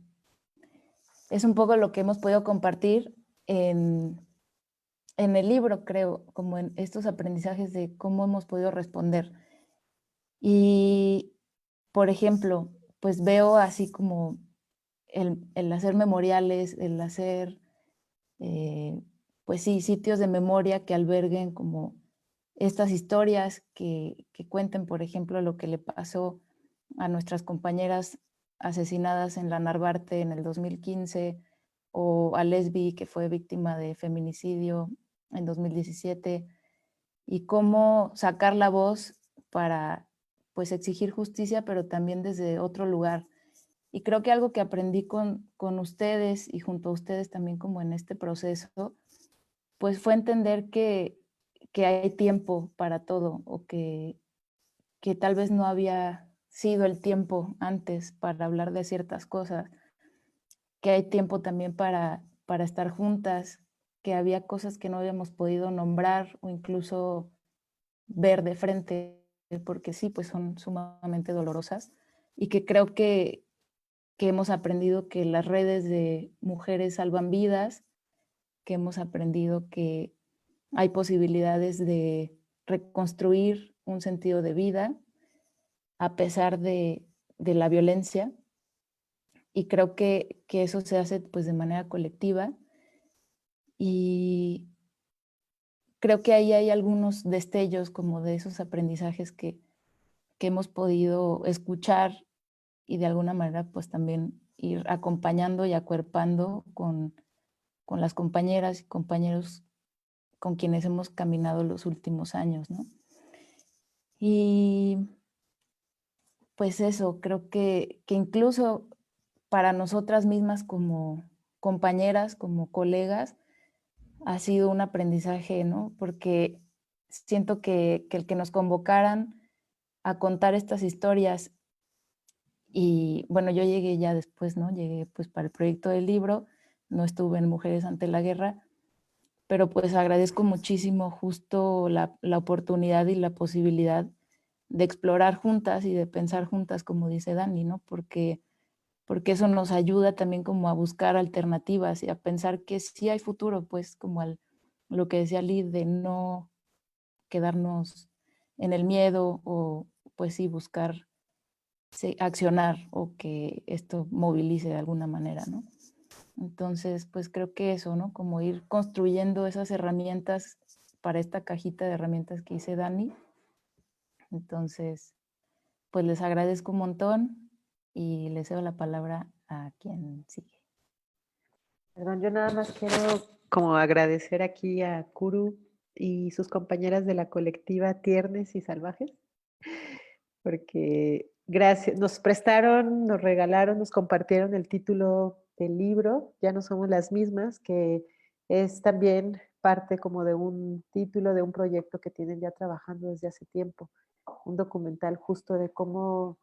Es un poco lo que hemos podido compartir en el libro, creo, como en estos aprendizajes de cómo hemos podido responder. Y, por ejemplo, pues veo así como el hacer memoriales, el hacer, pues sí, sitios de memoria que alberguen como estas historias que cuenten, por ejemplo, lo que le pasó a nuestras compañeras asesinadas en la Narvarte en el 2015, o a Lesbi, que fue víctima de feminicidio en 2017, y cómo sacar la voz para pues exigir justicia, pero también desde otro lugar. Y creo que algo que aprendí con ustedes y junto a ustedes también como en este proceso, pues fue entender que hay tiempo para todo, o que tal vez no había sido el tiempo antes para hablar de ciertas cosas, que hay tiempo también para estar juntas, que había cosas que no habíamos podido nombrar o incluso ver de frente, porque sí, pues son sumamente dolorosas, y que creo que hemos aprendido que las redes de mujeres salvan vidas, que hemos aprendido que hay posibilidades de reconstruir un sentido de vida a pesar de la violencia, y creo que eso se hace pues de manera colectiva, y creo que ahí hay algunos destellos como de esos aprendizajes que hemos podido escuchar y de alguna manera pues también ir acompañando y acuerpando con las compañeras y compañeros con quienes hemos caminado los últimos años, ¿no? Y pues eso, creo que incluso para nosotras mismas como compañeras, como colegas, ha sido un aprendizaje, ¿no? Porque siento que el que nos convocaran a contar estas historias, y bueno, yo llegué ya después, ¿no? Llegué pues para el proyecto del libro, no estuve en Mujeres ante la Guerra, pero pues agradezco muchísimo justo la oportunidad y la posibilidad de explorar juntas y de pensar juntas, como dice Dani, ¿no? Porque eso nos ayuda también como a buscar alternativas y a pensar que sí hay futuro, pues como lo que decía Lid, de no quedarnos en el miedo, o pues sí buscar accionar, o que esto movilice de alguna manera, ¿no? Entonces, pues creo que eso, ¿no? Como ir construyendo esas herramientas para esta cajita de herramientas que hice Dani. Entonces, pues les agradezco un montón y les cedo la palabra a quien sigue. Perdón, yo nada más quiero como agradecer aquí a Kuru y sus compañeras de la colectiva Tiernes y Salvajes, porque gracias, nos prestaron, nos regalaron, nos compartieron el título del libro, Ya no somos las mismas, que es también parte como de un título de un proyecto que tienen ya trabajando desde hace tiempo, un documental justo de cómo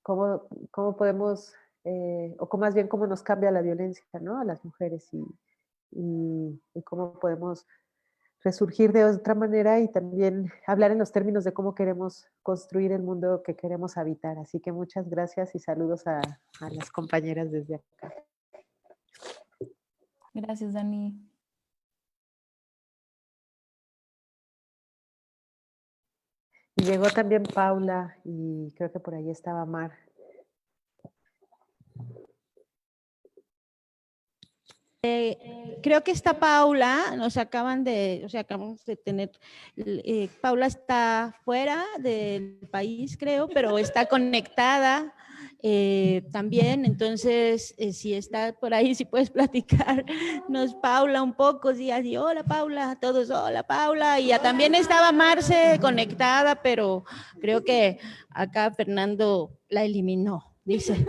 podemos, o más bien cómo nos cambia la violencia, ¿no? A las mujeres, y cómo podemos resurgir de otra manera, y también hablar en los términos de cómo queremos construir el mundo que queremos habitar. Así que muchas gracias y saludos a las compañeras desde acá. Gracias, Dani. Y llegó también Paula, y creo que por ahí estaba Mar. Creo que está Paula, acabamos de tener, Paula está fuera del país, creo, pero está conectada también. Entonces, si está por ahí, si puedes platicarnos, Paula, un poco, sí, así, hola Paula, a todos, hola Paula. Y ya también estaba Marce conectada, pero creo que acá Fernando la eliminó, dice.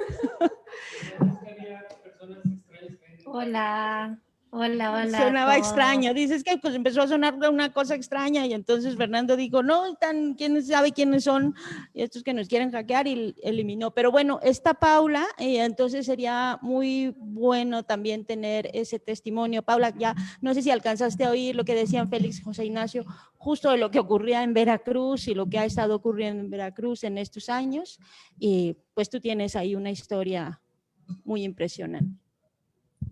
Hola. Hola, hola a Sonaba todos. extraño. Dices que pues empezó a sonar una cosa extraña y entonces Fernando dijo, no, ¿quién sabe quiénes son estos que nos quieren hackear? Y eliminó. Pero bueno, está Paula, entonces sería muy bueno también tener ese testimonio. Paula, ya no sé si alcanzaste a oír lo que decían Félix, José Ignacio, justo de lo que ocurría en Veracruz y lo que ha estado ocurriendo en Veracruz en estos años. Y pues tú tienes ahí una historia muy impresionante.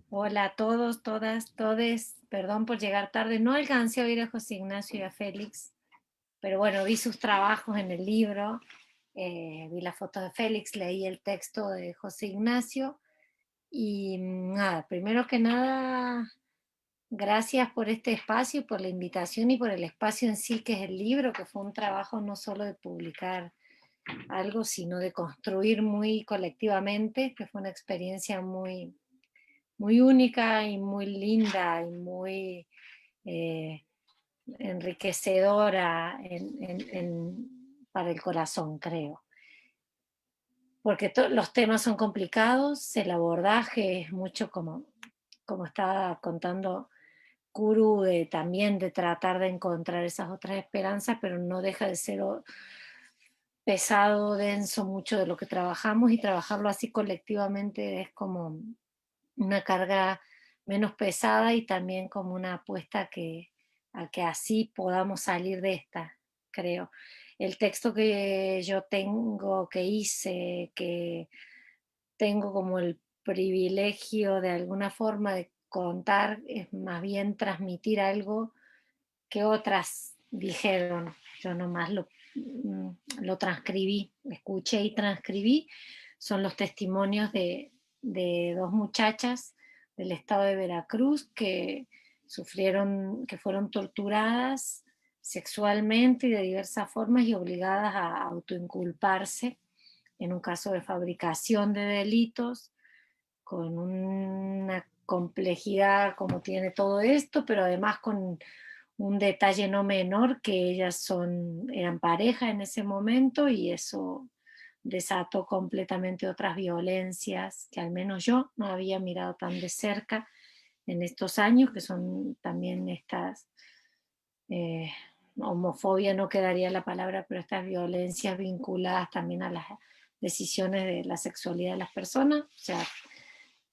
Hola a todos, todas, todes. Perdón por llegar tarde. No alcancé a oír a José Ignacio y a Félix, pero bueno, vi sus trabajos en el libro, vi las fotos de Félix, leí el texto de José Ignacio y nada, primero que nada, gracias por este espacio, por la invitación y por el espacio en sí que es el libro, que fue un trabajo no solo de publicar algo, sino de construir muy colectivamente, que fue una experiencia muy, muy única y muy linda y muy enriquecedora para el corazón, creo. Porque los temas son complicados, el abordaje es mucho como estaba contando Kuru, también de tratar de encontrar esas otras esperanzas, pero no deja de ser pesado, denso, mucho de lo que trabajamos, y trabajarlo así colectivamente es como una carga menos pesada y también como una apuesta a que así podamos salir de esta, creo. El texto que yo tengo, que hice, que tengo como el privilegio de alguna forma de contar, es más bien transmitir algo que otras dijeron. Yo nomás lo transcribí, escuché y transcribí. Son los testimonios de dos muchachas del estado de Veracruz que sufrieron, que fueron torturadas sexualmente y de diversas formas y obligadas a autoinculparse en un caso de fabricación de delitos, con una complejidad como tiene todo esto, pero además con un detalle no menor, que ellas eran pareja en ese momento, y eso desató completamente otras violencias que al menos yo no había mirado tan de cerca en estos años, que son también estas, homofobia no quedaría la palabra, pero estas violencias vinculadas también a las decisiones de la sexualidad de las personas, o sea,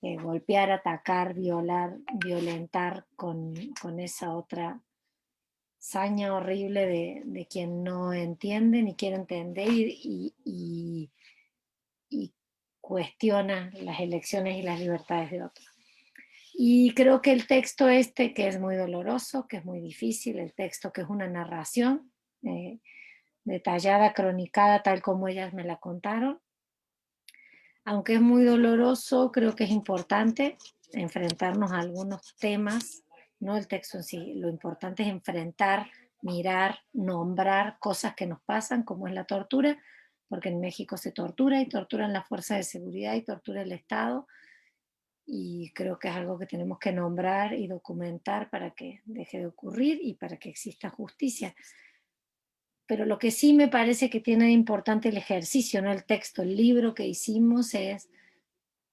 golpear, atacar, violar, violentar con esa otra saña horrible de quien no entiende ni quiere entender y cuestiona las elecciones y las libertades de otros. Y creo que el texto este, que es muy doloroso, que es muy difícil, el texto que es una narración detallada, cronicada, tal como ellas me la contaron, aunque es muy doloroso, creo que es importante enfrentarnos a algunos temas, no el texto en sí, lo importante es enfrentar, mirar, nombrar cosas que nos pasan, como es la tortura, porque en México se tortura y torturan las fuerzas de seguridad y tortura el Estado, y creo que es algo que tenemos que nombrar y documentar para que deje de ocurrir y para que exista justicia. Pero lo que sí me parece que tiene de importante el ejercicio, no el texto, el libro que hicimos, es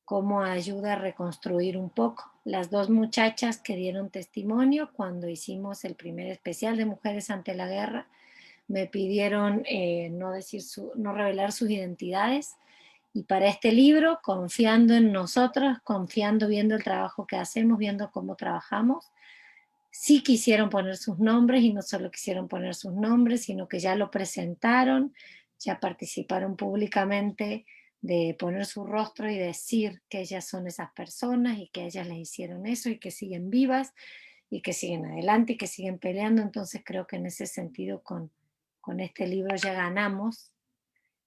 cómo ayuda a reconstruir un poco. Las dos muchachas que dieron testimonio cuando hicimos el primer especial de Mujeres ante la Guerra me pidieron no revelar sus identidades, y para este libro, confiando en nosotros, confiando, viendo el trabajo que hacemos, viendo cómo trabajamos, sí quisieron poner sus nombres, y no solo quisieron poner sus nombres, sino que ya lo presentaron, ya participaron públicamente de poner su rostro y decir que ellas son esas personas y que ellas les hicieron eso y que siguen vivas y que siguen adelante y que siguen peleando. Entonces creo que en ese sentido con este libro ya ganamos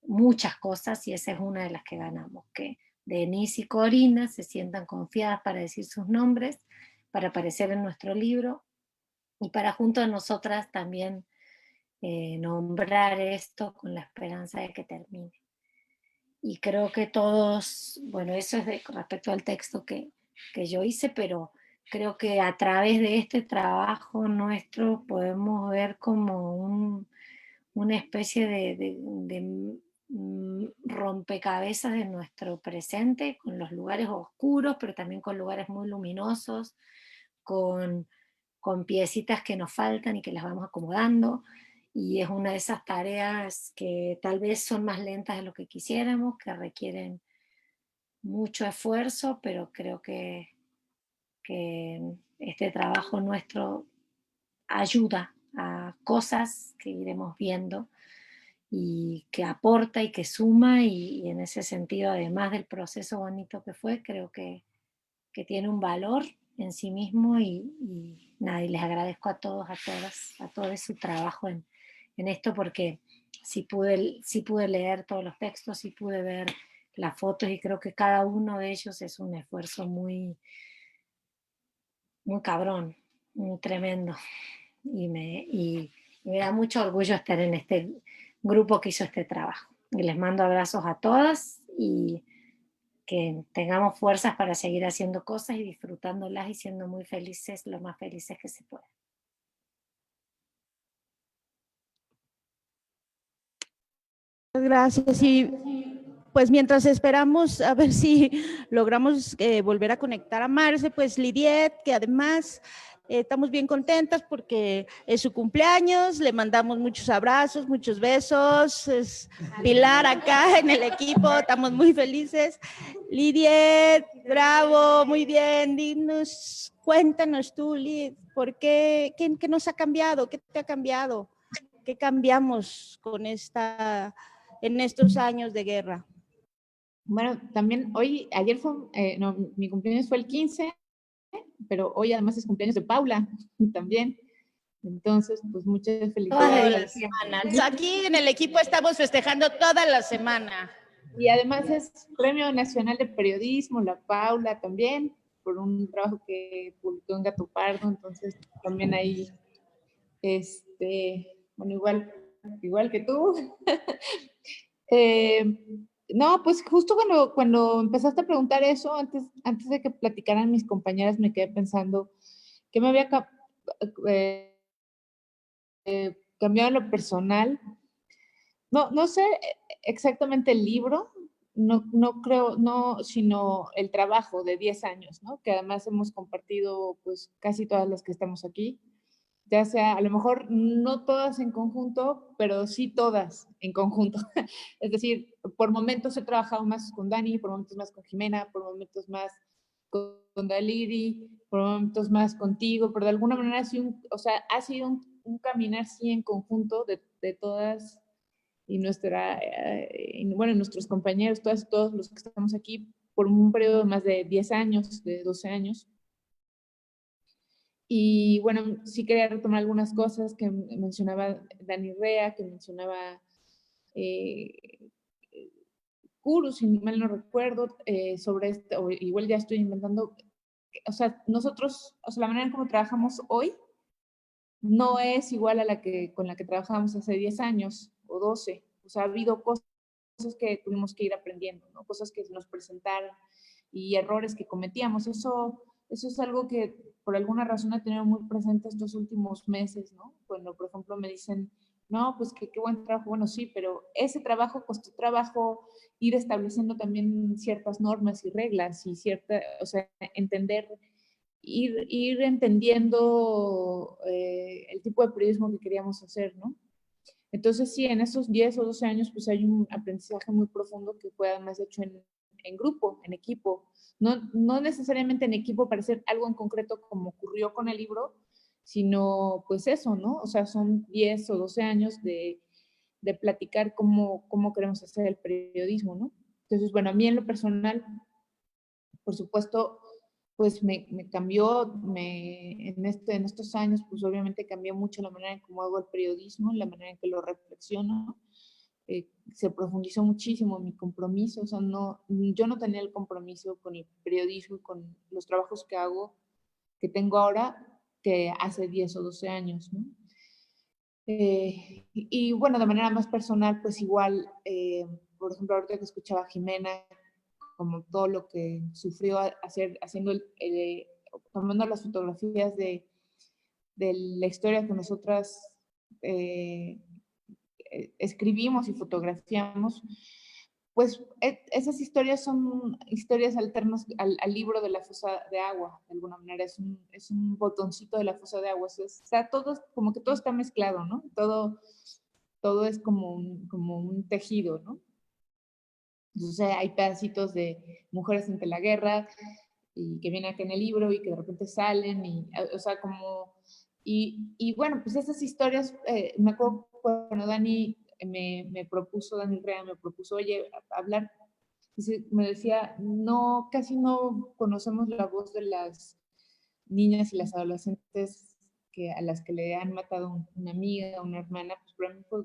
muchas cosas, y esa es una de las que ganamos, que Denise y Corina se sientan confiadas para decir sus nombres, para aparecer en nuestro libro y para junto a nosotras también nombrar esto con la esperanza de que termine. Y creo que todos, bueno, eso es respecto al texto que yo hice, pero creo que a través de este trabajo nuestro podemos ver como una especie de rompecabezas de nuestro presente, con los lugares oscuros, pero también con lugares muy luminosos, con piecitas que nos faltan y que las vamos acomodando, y es una de esas tareas que tal vez son más lentas de lo que quisiéramos, que requieren mucho esfuerzo, pero creo que este trabajo nuestro ayuda a cosas que iremos viendo y que aporta y que suma, y en ese sentido, además del proceso bonito que fue, creo que tiene un valor en sí mismo, y nada, y les agradezco a todos, a todas, a todo su trabajo en esto, porque sí pude leer todos los textos, sí pude ver las fotos, y creo que cada uno de ellos es un esfuerzo muy, muy cabrón, muy tremendo, y me da mucho orgullo estar en este grupo que hizo este trabajo. Y les mando abrazos a todas, y que tengamos fuerzas para seguir haciendo cosas y disfrutándolas y siendo muy felices, lo más felices que se pueda. Gracias. Y pues mientras esperamos a ver si logramos volver a conectar a Marce, pues Lidiet, que además estamos bien contentas porque es su cumpleaños, le mandamos muchos abrazos, muchos besos, es Pilar acá en el equipo, estamos muy felices. Lidiet, bravo, muy bien, dinos, cuéntanos tú, Lid, ¿por qué nos ha cambiado? ¿Qué te ha cambiado? ¿Qué cambiamos con en estos años de guerra? Bueno, también ayer fue, no, mi cumpleaños fue el 15, pero hoy además es cumpleaños de Paula también. Entonces, pues muchas felicidades. Toda la semana. Aquí en el equipo estamos festejando toda la semana. Y además es Premio Nacional de Periodismo, la Paula también, por un trabajo que publicó en Gato Pardo. Entonces, también ahí, bueno, igual que tú. No, pues justo cuando empezaste a preguntar eso, antes de que platicaran mis compañeras, me quedé pensando que me había cambiado en lo personal. No sé exactamente el libro, no creo, no, sino el trabajo de 10 años, ¿no? Que además hemos compartido, pues, casi todas las que estamos aquí. Ya sea, a lo mejor no todas en conjunto, pero sí todas en conjunto. Es decir, por momentos he trabajado más con Dani, por momentos más con Jimena, por momentos más con Daliri, por momentos más contigo, pero de alguna manera ha sido un caminar sí en conjunto de todas y nuestros compañeros, todos los que estamos aquí, por un periodo de más de 10 años, de 12 años. Y bueno, sí quería retomar algunas cosas que mencionaba Dani Rea, que mencionaba Kuru, si mal no recuerdo, sobre esto, o igual ya estoy inventando. O sea, nosotros, la manera en cómo trabajamos hoy no es igual a con la que trabajábamos hace 10 años o 12. O sea, ha habido cosas que tuvimos que ir aprendiendo, ¿no? Cosas que nos presentaron y errores que cometíamos. Eso es algo que por alguna razón he tenido muy presente estos últimos meses, ¿no? Cuando, por ejemplo, me dicen, no, pues qué buen trabajo. Bueno, sí, pero ese trabajo costó trabajo ir estableciendo también ciertas normas y reglas y entender, ir entendiendo el tipo de periodismo que queríamos hacer, ¿no? Entonces, sí, en esos 10 o 12 años, pues hay un aprendizaje muy profundo que fue además hecho en grupo, en equipo. No necesariamente en equipo para hacer algo en concreto como ocurrió con el libro, sino pues eso, ¿no? O sea, son 10 o 12 años de platicar cómo queremos hacer el periodismo, ¿no? Entonces, bueno, a mí en lo personal, por supuesto, pues me cambió, en estos años, pues obviamente cambió mucho la manera en cómo hago el periodismo, la manera en que lo reflexiono. Se profundizó muchísimo mi compromiso, o sea, yo no tenía el compromiso con el periodismo y con los trabajos que tengo ahora, que hace 10 o 12 años, ¿no? Y bueno, de manera más personal, pues igual, por ejemplo, ahorita que escuchaba a Jimena, como todo lo que sufrió tomando las fotografías de la historia que nosotras escribimos y fotografiamos, pues esas historias son historias alternas al libro de la fosa de agua, de alguna manera, es un botoncito de la fosa de agua, está todo, como que todo está mezclado, ¿no? Todo es como un tejido, ¿no? Entonces hay pedacitos de mujeres ante la guerra, y que vienen acá en el libro y que de repente salen, y, o sea, como, y bueno, pues esas historias, me acuerdo cuando Dani Dani Rea me propuso, oye, hablar, me decía, no, casi no conocemos la voz de las niñas y las adolescentes a las que le han matado una amiga, una hermana, pues para mí fue,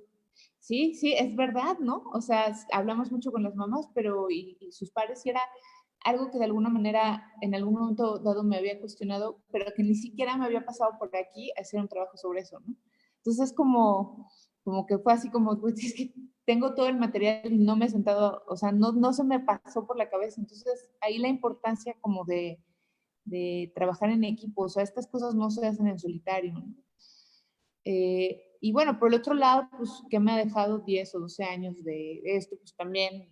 sí, sí, es verdad, ¿no? O sea, hablamos mucho con las mamás, pero y sus padres, y era algo que de alguna manera en algún momento dado me había cuestionado, pero que ni siquiera me había pasado por aquí a hacer un trabajo sobre eso, ¿no? Entonces como que fue así como, pues es que tengo todo el material y no me he sentado, o sea, no se me pasó por la cabeza. Entonces ahí la importancia como de trabajar en equipo, o sea, estas cosas no se hacen en solitario, ¿no? Y bueno, por el otro lado, pues, ¿qué me ha dejado 10 o 12 años de esto? Pues también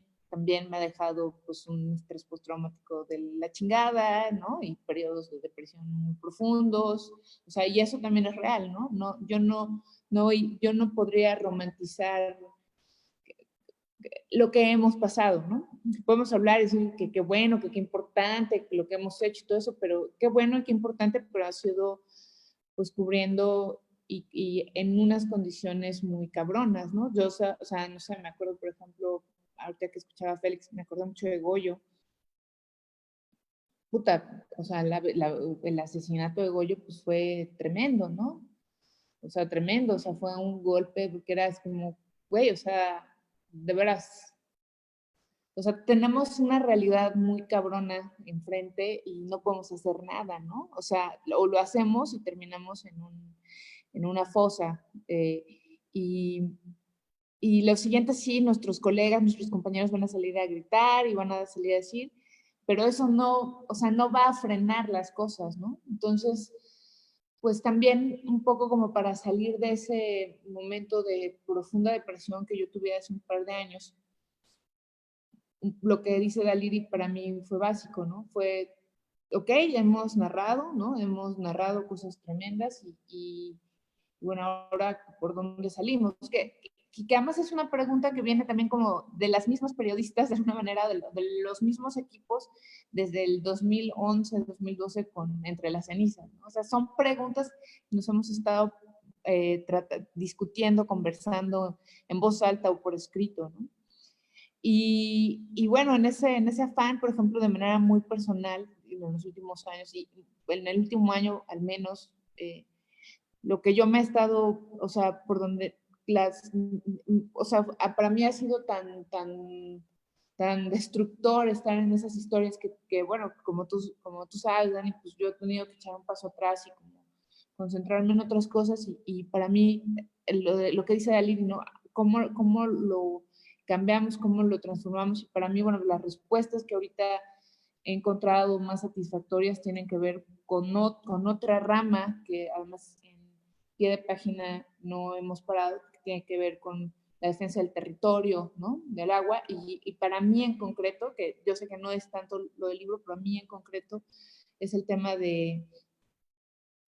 me ha dejado pues un estrés postraumático de la chingada, ¿no? Y periodos de depresión muy profundos, o sea, y eso también es real, ¿no? Yo no podría romantizar lo que hemos pasado, ¿no? Podemos hablar y decir que qué bueno, que qué importante, que lo que hemos hecho y todo eso, pero qué bueno y qué importante, pero ha sido pues cubriendo y en unas condiciones muy cabronas, ¿no? Yo, o sea, no sé, me acuerdo, por ejemplo, ahorita que escuchaba a Félix, me acuerdo mucho de Goyo. Puta, o sea, el asesinato de Goyo pues fue tremendo, ¿no? O sea, tremendo, o sea, fue un golpe porque era como, güey, o sea, de veras, o sea, tenemos una realidad muy cabrona enfrente y no podemos hacer nada, ¿no? O sea, o lo hacemos y terminamos en una fosa. Y, y lo siguiente, sí, nuestros colegas, nuestros compañeros van a salir a gritar y van a salir a decir, pero eso no, o sea, no va a frenar las cosas, ¿no? Entonces, pues también un poco como para salir de ese momento de profunda depresión que yo tuve hace un par de años, lo que dice Daliri para mí fue básico, ¿no? Fue, ok, hemos narrado, ¿no? Hemos narrado cosas tremendas y bueno, ahora, ¿por dónde salimos? Que además es una pregunta que viene también como de las mismas periodistas, de alguna manera, de los mismos equipos, desde el 2011, 2012, con Entre las cenizas, ¿no? O sea, son preguntas que nos hemos estado discutiendo, conversando en voz alta o por escrito, ¿no? Y bueno, en ese afán, por ejemplo, de manera muy personal, en los últimos años, y en el último año al menos, lo que yo me he estado, o sea, por donde o sea, para mí ha sido tan destructor estar en esas historias que bueno, como tú sabes, Dani, pues yo he tenido que echar un paso atrás y como concentrarme en otras cosas y para mí, lo que dice Dalí, ¿no? ¿Cómo lo cambiamos, cómo lo transformamos? Y para mí, bueno, las respuestas que ahorita he encontrado más satisfactorias tienen que ver con otra rama que además en pie de página no hemos parado, que tiene que ver con la defensa del territorio, ¿no? Del agua, y para mí en concreto, que yo sé que no es tanto lo del libro, pero a mí en concreto es el tema de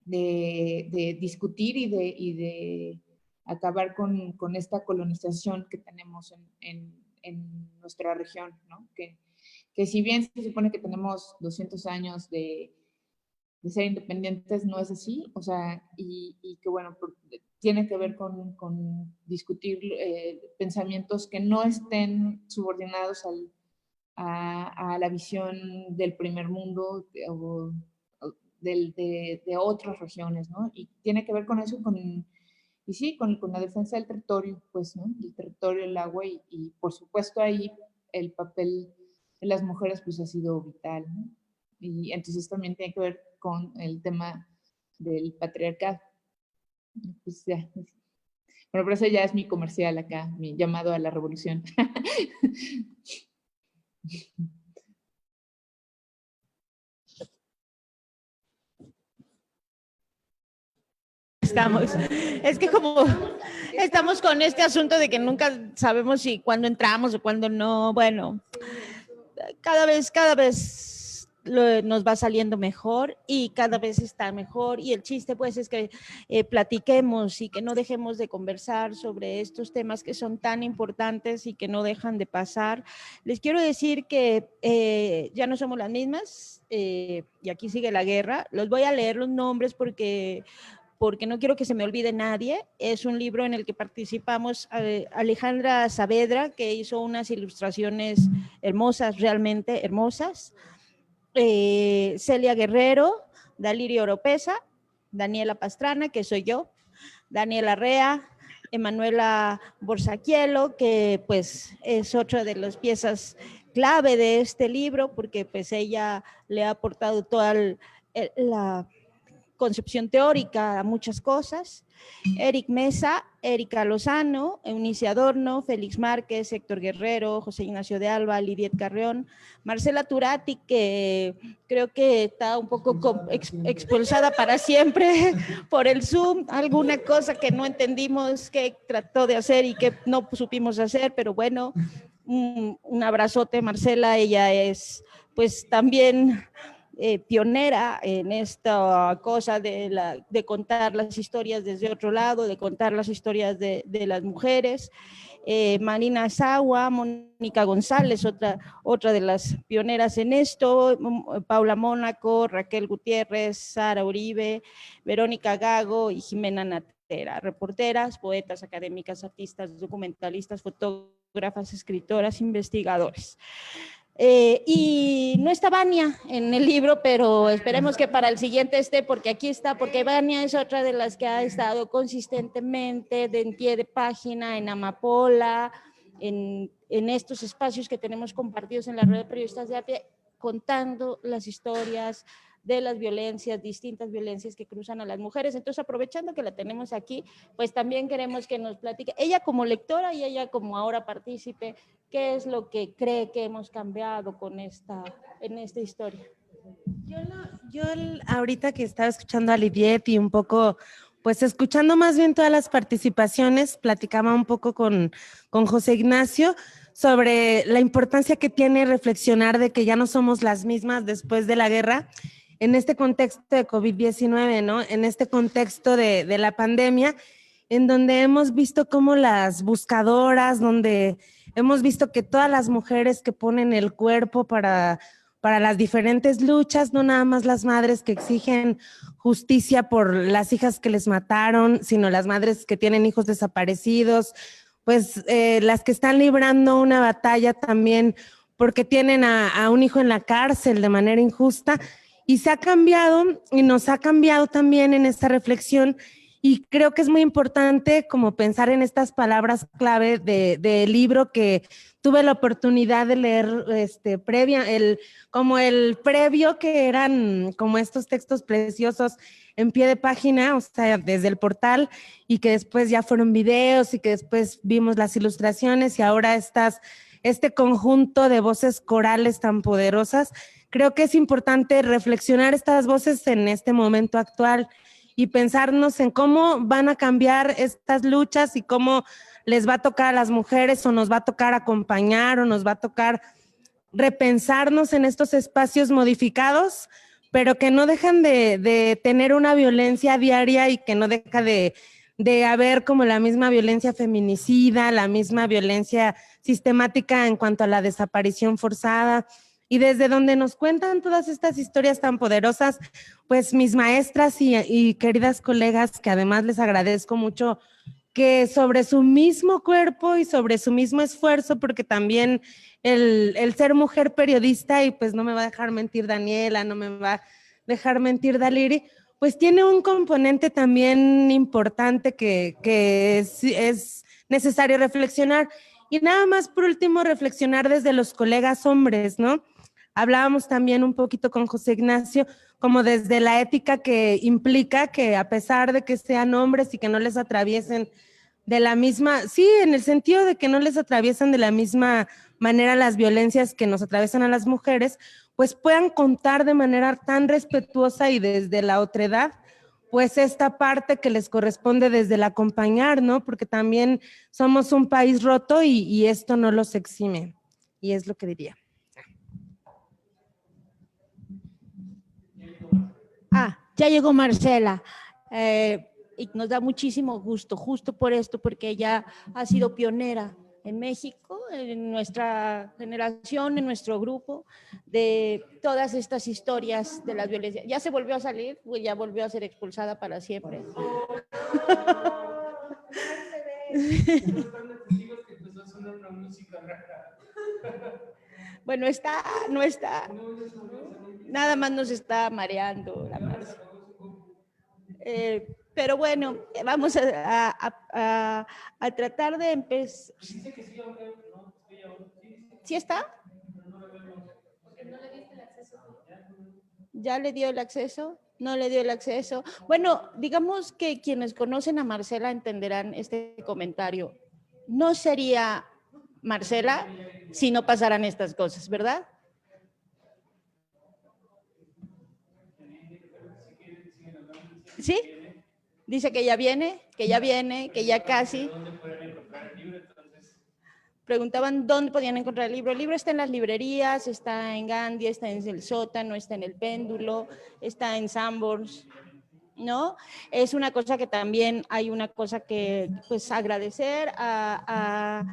discutir y de acabar con esta colonización que tenemos en nuestra región, ¿no? Que si bien se supone que tenemos 200 años de ser independientes, no es así, o sea, y que bueno, tiene que ver con discutir pensamientos que no estén subordinados a la visión del primer mundo o de otras regiones, ¿no? Y tiene que ver con eso, y sí, con la defensa del territorio, pues, ¿no? El territorio, el agua, y por supuesto ahí el papel de las mujeres, pues, ha sido vital, ¿no? Y entonces también tiene que ver con el tema del patriarcado. Pues ya. Bueno, pero eso ya es mi comercial acá, mi llamado a la revolución. estamos. Es que como estamos con este asunto de que nunca sabemos si cuándo entramos o cuándo no, bueno, cada vez nos va saliendo mejor y cada vez está mejor, y el chiste pues es que platiquemos y que no dejemos de conversar sobre estos temas que son tan importantes y que no dejan de pasar. Les quiero decir que ya no somos las mismas, y aquí sigue la guerra. Los voy a leer los nombres porque no quiero que se me olvide nadie. Es un libro en el que participamos Alejandra Saavedra, que hizo unas ilustraciones hermosas, realmente hermosas, Celia Guerrero, Daliria Oropesa, Daniela Pastrana, que soy yo, Daniela Rea, Emanuela Borsaquielo, que pues es otra de las piezas clave de este libro, porque pues ella le ha aportado toda la concepción teórica a muchas cosas. Eric Mesa, Erika Lozano, Eunice Adorno, Félix Márquez, Héctor Guerrero, José Ignacio de Alba, Lidiet Carrión, Marcela Turati, que creo que está un poco expulsada para siempre por el Zoom, alguna cosa que no entendimos que trató de hacer y que no supimos hacer, pero bueno, un abrazote, Marcela. Ella es pues también pionera en esta cosa de contar las historias desde otro lado, de contar las historias de las mujeres. Marina Sagua, Mónica González, otra de las pioneras en esto, Paula Mónaco, Raquel Gutiérrez, Sara Uribe, Verónica Gago y Jimena Natera, reporteras, poetas, académicas, artistas, documentalistas, fotógrafas, escritoras, investigadores. Y no está Vania en el libro, pero esperemos que para el siguiente esté, porque aquí está, porque Vania es otra de las que ha estado consistentemente en pie de página, en Amapola, en estos espacios que tenemos compartidos en la red de periodistas de a pie, contando las historias de las violencias, distintas violencias que cruzan a las mujeres. Entonces, aprovechando que la tenemos aquí, pues también queremos que nos platique, ella como lectora y ella como ahora partícipe, qué es lo que cree que hemos cambiado en esta historia. Yo ahorita que estaba escuchando a Lidiet y un poco, pues escuchando más bien todas las participaciones, platicaba un poco con José Ignacio sobre la importancia que tiene reflexionar de que ya no somos las mismas después de la guerra, en este contexto de COVID-19, ¿no? En este contexto de la pandemia, en donde hemos visto cómo las buscadoras, donde hemos visto que todas las mujeres que ponen el cuerpo para las diferentes luchas, no nada más las madres que exigen justicia por las hijas que les mataron, sino las madres que tienen hijos desaparecidos, pues las que están librando una batalla también porque tienen a un hijo en la cárcel de manera injusta. Y se ha cambiado y nos ha cambiado también en esta reflexión, y creo que es muy importante como pensar en estas palabras clave del libro que tuve la oportunidad de leer como el previo, que eran como estos textos preciosos en pie de página, o sea, desde el portal, y que después ya fueron videos y que después vimos las ilustraciones y ahora este conjunto de voces corales tan poderosas. Creo que es importante reflexionar estas voces en este momento actual y pensarnos en cómo van a cambiar estas luchas y cómo les va a tocar a las mujeres, o nos va a tocar acompañar, o nos va a tocar repensarnos en estos espacios modificados, pero que no dejan de tener una violencia diaria y que no deja de haber como la misma violencia feminicida, la misma violencia sistemática en cuanto a la desaparición forzada. Y desde donde nos cuentan todas estas historias tan poderosas, pues mis maestras y queridas colegas, que además les agradezco mucho, que sobre su mismo cuerpo y sobre su mismo esfuerzo, porque también el ser mujer periodista, y pues no me va a dejar mentir Daniela, no me va a dejar mentir Daliri, pues tiene un componente también importante que es necesario reflexionar. Y nada más por último, reflexionar desde los colegas hombres, ¿no? Hablábamos también un poquito con José Ignacio, como desde la ética que implica que a pesar de que sean hombres y que no les atraviesen de la misma, sí, en el sentido de que no les atraviesan de la misma manera las violencias que nos atraviesan a las mujeres, pues puedan contar de manera tan respetuosa y desde la otredad, pues esta parte que les corresponde desde el acompañar, ¿no? Porque también somos un país roto y esto no los exime. Y es lo que diría. Ya llegó Marcela. Y nos da muchísimo gusto, justo por esto, porque ella ha sido pionera en México, en nuestra generación, en nuestro grupo, de todas estas historias de las violencias. ¿Ya se volvió a salir? ¿O ya volvió a ser expulsada para siempre? Bueno, no está, nada más nos está mareando la Marcia. Pero bueno, vamos a tratar de empezar. ¿Sí está? ¿Ya le dio el acceso? ¿No le dio el acceso? Bueno, digamos que quienes conocen a Marcela entenderán este comentario. No sería Marcela si no pasaran estas cosas, ¿verdad? ¿Sí? Dice que ya viene, que ya casi. Preguntaban dónde podían encontrar el libro. El libro está en las librerías, está en Gandhi, está en el Sótano, está en el Péndulo, está en Sanborns, ¿no? Es una cosa que también hay una cosa que pues agradecer a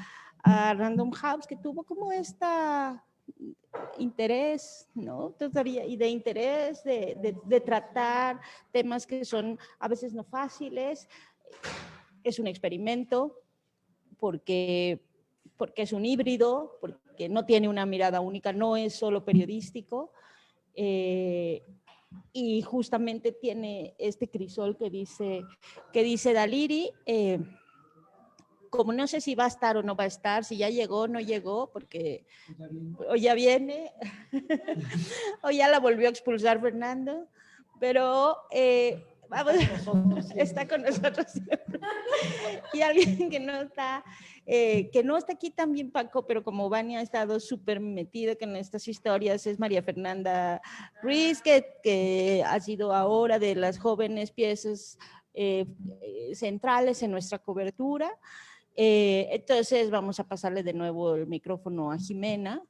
Random House, que tuvo como esta interés, ¿no? Y de interés de tratar temas que son a veces no fáciles. Es un experimento porque es un híbrido, porque no tiene una mirada única, no es solo periodístico, y justamente tiene este crisol que dice Daliri, como no sé si va a estar o no va a estar, si ya llegó o no llegó, porque o ya viene, o ya la volvió a expulsar Fernando, pero vamos, está con nosotros siempre. Y alguien que no está aquí también, Paco, pero como Vania ha estado súper metida con estas historias, es María Fernanda Ruiz, que ha sido ahora de las jóvenes piezas centrales en nuestra cobertura. Entonces vamos a pasarle de nuevo el micrófono a Jimena,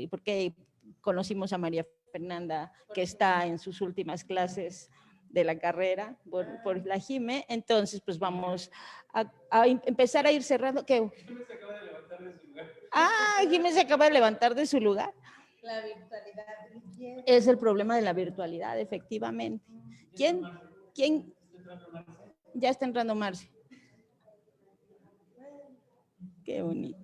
porque conocimos a María Fernanda, que está en sus últimas clases de la carrera por la Jime. Entonces pues vamos a empezar a ir cerrando. ¿Qué? Jime se acaba de levantar de su lugar. La virtualidad. Es el problema de la virtualidad, efectivamente. ¿Quién? Ya está entrando Marce. Qué bonito.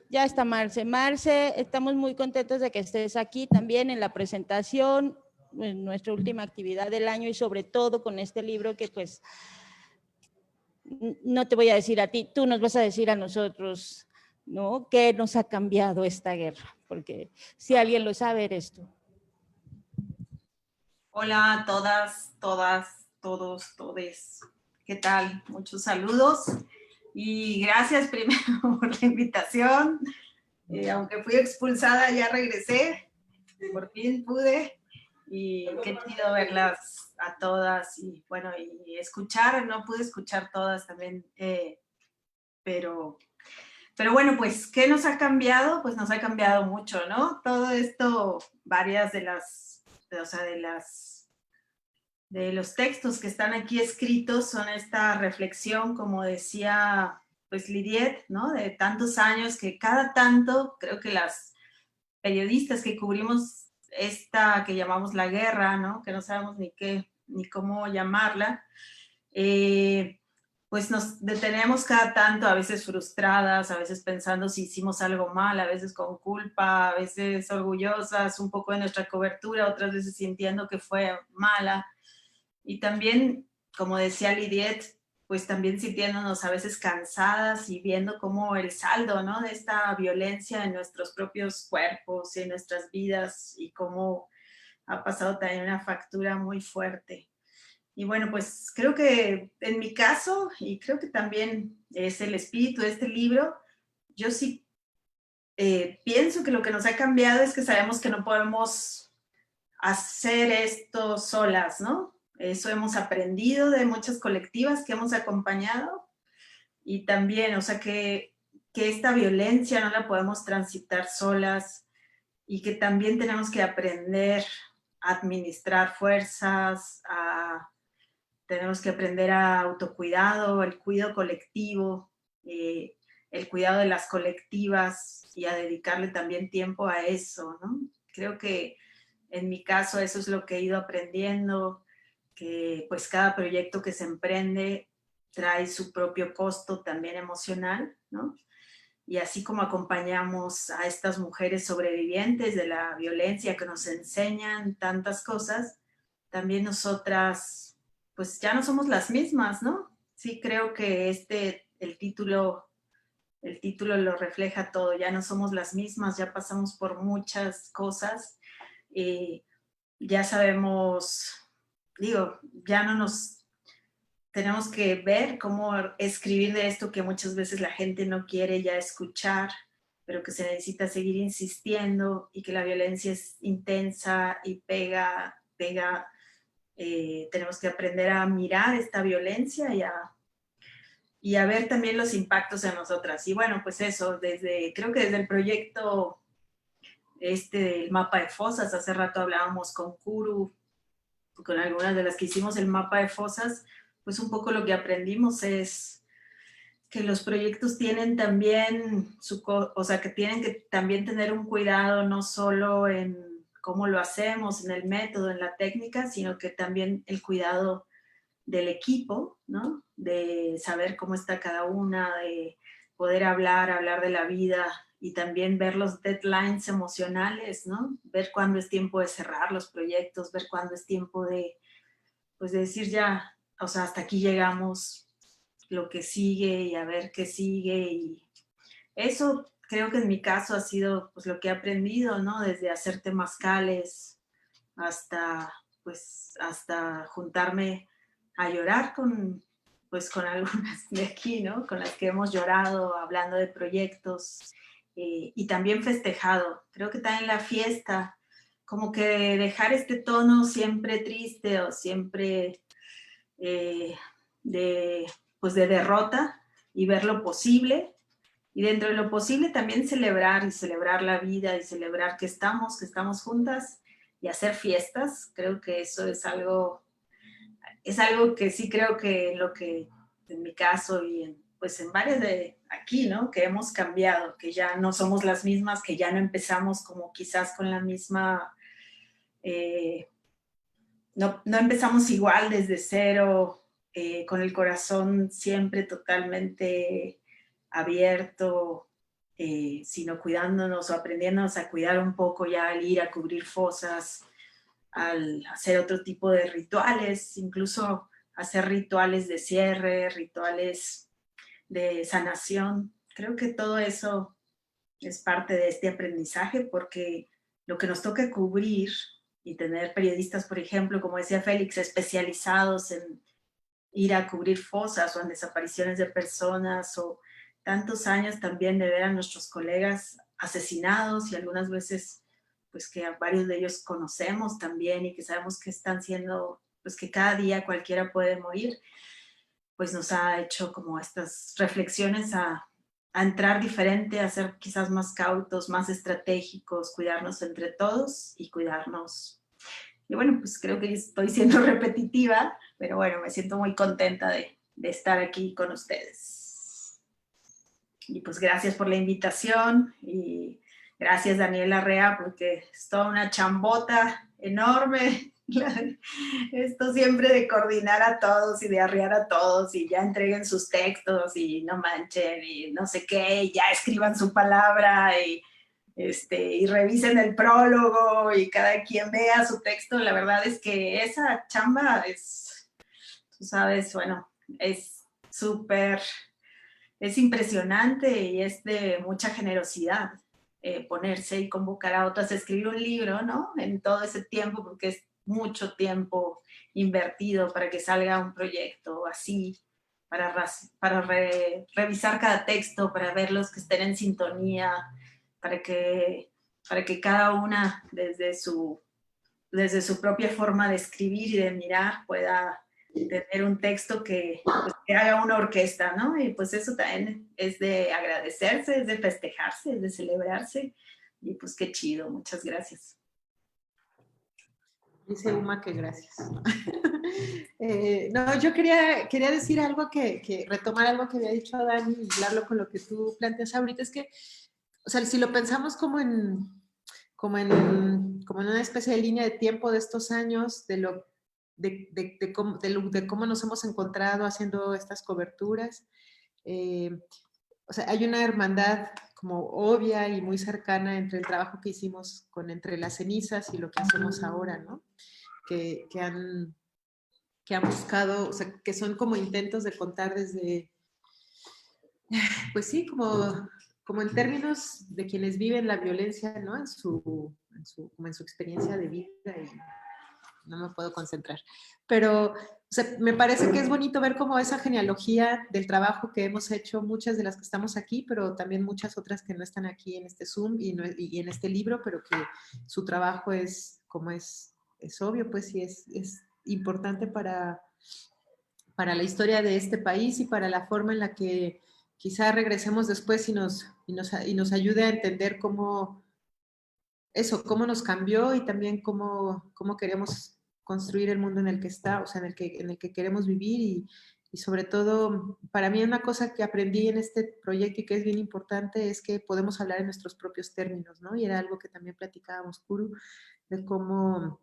Ya está Marce. Marce, estamos muy contentos de que estés aquí también en la presentación, en nuestra última actividad del año y sobre todo con este libro que pues no te voy a decir a ti, tú nos vas a decir a nosotros, ¿no? ¿Qué nos ha cambiado esta guerra? Porque si alguien lo sabe, eres tú. Hola a todas, todos, todes. ¿Qué tal? Muchos saludos y gracias primero por la invitación. Aunque fui expulsada, ya regresé. Por fin pude y qué chido verlas a todas y bueno, y escuchar, no pude escuchar todas también, pero bueno, pues, ¿qué nos ha cambiado? Pues nos ha cambiado mucho, ¿no? Todo esto, varias de los textos que están aquí escritos son esta reflexión, como decía pues Lidiet, ¿no? De tantos años que cada tanto, creo que las periodistas que cubrimos esta que llamamos la guerra, ¿no? Que no sabemos ni cómo llamarla, pues nos detenemos cada tanto, a veces frustradas, a veces pensando si hicimos algo mal, a veces con culpa, a veces orgullosas un poco de nuestra cobertura, otras veces sintiendo que fue mala. Y también, como decía Lidiet, pues también sintiéndonos a veces cansadas y viendo cómo el saldo, ¿no? De esta violencia en nuestros propios cuerpos y en nuestras vidas y cómo ha pasado también una factura muy fuerte. Y bueno, pues creo que en mi caso, y creo que también es el espíritu de este libro, yo sí pienso que lo que nos ha cambiado es que sabemos que no podemos hacer esto solas, ¿no? Eso hemos aprendido de muchas colectivas que hemos acompañado y también, o sea, que esta violencia no la podemos transitar solas y que también tenemos que aprender a administrar fuerzas, tenemos que aprender a autocuidado, el cuidado colectivo, el cuidado de las colectivas y a dedicarle también tiempo a eso, ¿no? Creo que en mi caso eso es lo que he ido aprendiendo, que pues cada proyecto que se emprende trae su propio costo también emocional, ¿no? Y así como acompañamos a estas mujeres sobrevivientes de la violencia que nos enseñan tantas cosas, también nosotras pues ya no somos las mismas, ¿no? Sí creo que el título lo refleja todo, ya no somos las mismas, ya pasamos por muchas cosas, ya sabemos, digo, ya no nos tenemos que ver cómo escribir de esto que muchas veces la gente no quiere ya escuchar, pero que se necesita seguir insistiendo y que la violencia es intensa y pega. Tenemos que aprender a mirar esta violencia y a ver también los impactos en nosotras. Y bueno, pues eso, creo que desde el proyecto del mapa de fosas, hace rato hablábamos con Kuru, con algunas de las que hicimos el mapa de fosas, pues un poco lo que aprendimos es que los proyectos tienen también o sea, que tienen que también tener un cuidado no solo en cómo lo hacemos, en el método, en la técnica, sino que también el cuidado del equipo, ¿no? De saber cómo está cada una, de poder hablar de la vida y también ver los deadlines emocionales, ¿no? Ver cuándo es tiempo de cerrar los proyectos, ver cuándo es tiempo de, pues de decir ya, o sea, hasta aquí llegamos, lo que sigue y a ver qué sigue. Y eso creo que en mi caso ha sido pues lo que he aprendido, ¿no? Desde hacer temazcales hasta juntarme a llorar con algunas de aquí, ¿no? Con las que hemos llorado hablando de proyectos y también festejado. Creo que también la fiesta, como que dejar este tono siempre triste o siempre de derrota y ver lo posible. Y dentro de lo posible también celebrar la vida y celebrar que estamos juntas y hacer fiestas. Creo que eso es algo que sí creo que en mi caso y en varias de aquí, ¿no? Que hemos cambiado, que ya no somos las mismas, que ya no empezamos como quizás con la misma, no empezamos igual desde cero, con el corazón siempre totalmente abierto, sino cuidándonos o aprendiéndonos a cuidar un poco ya al ir a cubrir fosas, al hacer otro tipo de rituales, incluso hacer rituales de cierre, rituales de sanación. Creo que todo eso es parte de este aprendizaje porque lo que nos toca cubrir y tener periodistas, por ejemplo, como decía Félix, especializados en ir a cubrir fosas o en desapariciones de personas o tantos años también de ver a nuestros colegas asesinados y algunas veces pues que a varios de ellos conocemos también y que sabemos que están siendo, pues que cada día cualquiera puede morir, pues nos ha hecho como estas reflexiones a entrar diferente, a ser quizás más cautos, más estratégicos, cuidarnos entre todos y cuidarnos. Y bueno, pues creo que estoy siendo repetitiva, pero bueno, me siento muy contenta de estar aquí con ustedes. Y pues gracias por la invitación y gracias Daniela Rea porque es toda una chambota enorme. Esto siempre de coordinar a todos y de arrear a todos y ya entreguen sus textos y no manchen y no sé qué, y ya escriban su palabra y revisen el prólogo y cada quien vea su texto. La verdad es que esa chamba es, tú sabes, bueno, es súper, es impresionante y es de mucha generosidad ponerse y convocar a otras a escribir un libro, ¿no? En todo ese tiempo, porque es mucho tiempo invertido para que salga un proyecto así, para revisar cada texto, para verlos que estén en sintonía, para que cada una desde su desde su propia forma de escribir y de mirar, pueda tener un texto que, pues, que haga una orquesta, ¿no? Y pues eso también es de agradecerse, es de festejarse, es de celebrarse. Y pues qué chido, muchas gracias. Dice Uma que gracias. No, yo quería decir algo retomar algo que había dicho Dani y hablarlo con lo que tú planteas ahorita. Es que, o sea, si lo pensamos como en una especie de línea de tiempo de estos años, de cómo nos hemos encontrado haciendo estas coberturas, o sea, hay una hermandad como obvia y muy cercana entre el trabajo que hicimos entre las cenizas y lo que hacemos ahora, ¿no? Que han buscado, o sea, que son como intentos de contar desde, pues sí, como en términos de quienes viven la violencia, ¿no? Como en su experiencia de vida, y no me puedo concentrar. Pero, o sea, me parece que es bonito ver como esa genealogía del trabajo que hemos hecho, muchas de las que estamos aquí, pero también muchas otras que no están aquí en este Zoom y en este libro, pero que su trabajo es obvio, pues sí, es importante para la historia de este país y para la forma en la que quizá regresemos después y nos ayude a entender cómo nos cambió y también cómo queremos construir el mundo en el que está, o sea, en el que queremos vivir y sobre todo, para mí una cosa que aprendí en este proyecto y que es bien importante es que podemos hablar en nuestros propios términos, ¿no? Y era algo que también platicábamos, Kuru, de cómo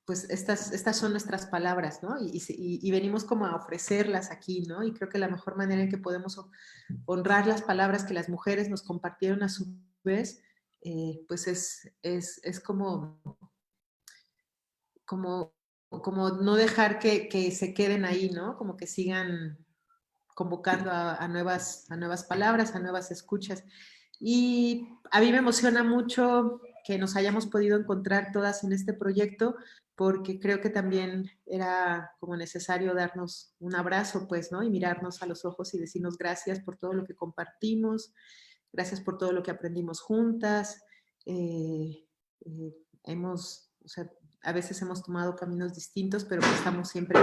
pues estas son nuestras palabras, ¿no? Y venimos como a ofrecerlas aquí, ¿no? Y creo que la mejor manera en que podemos honrar las palabras que las mujeres nos compartieron a su vez, pues es como no dejar que se queden ahí, ¿no? Como que sigan convocando a nuevas palabras, a nuevas escuchas. Y a mí me emociona mucho que nos hayamos podido encontrar todas en este proyecto, porque creo que también era como necesario darnos un abrazo, pues, ¿no? Y mirarnos a los ojos y decirnos gracias por todo lo que compartimos, gracias por todo lo que aprendimos juntas. O sea, a veces hemos tomado caminos distintos, pero pues estamos siempre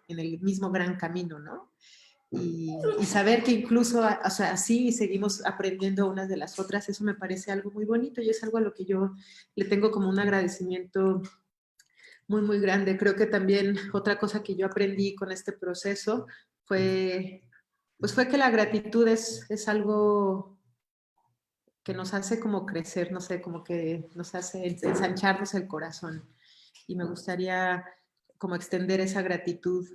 en el mismo gran camino, ¿no? Y saber que incluso, o sea, así seguimos aprendiendo unas de las otras, eso me parece algo muy bonito y es algo a lo que yo le tengo como un agradecimiento muy, muy grande. Creo que también otra cosa que yo aprendí con este proceso fue que la gratitud es algo que nos hace como crecer, no sé, como que nos hace ensancharnos el corazón. Y me gustaría como extender esa gratitud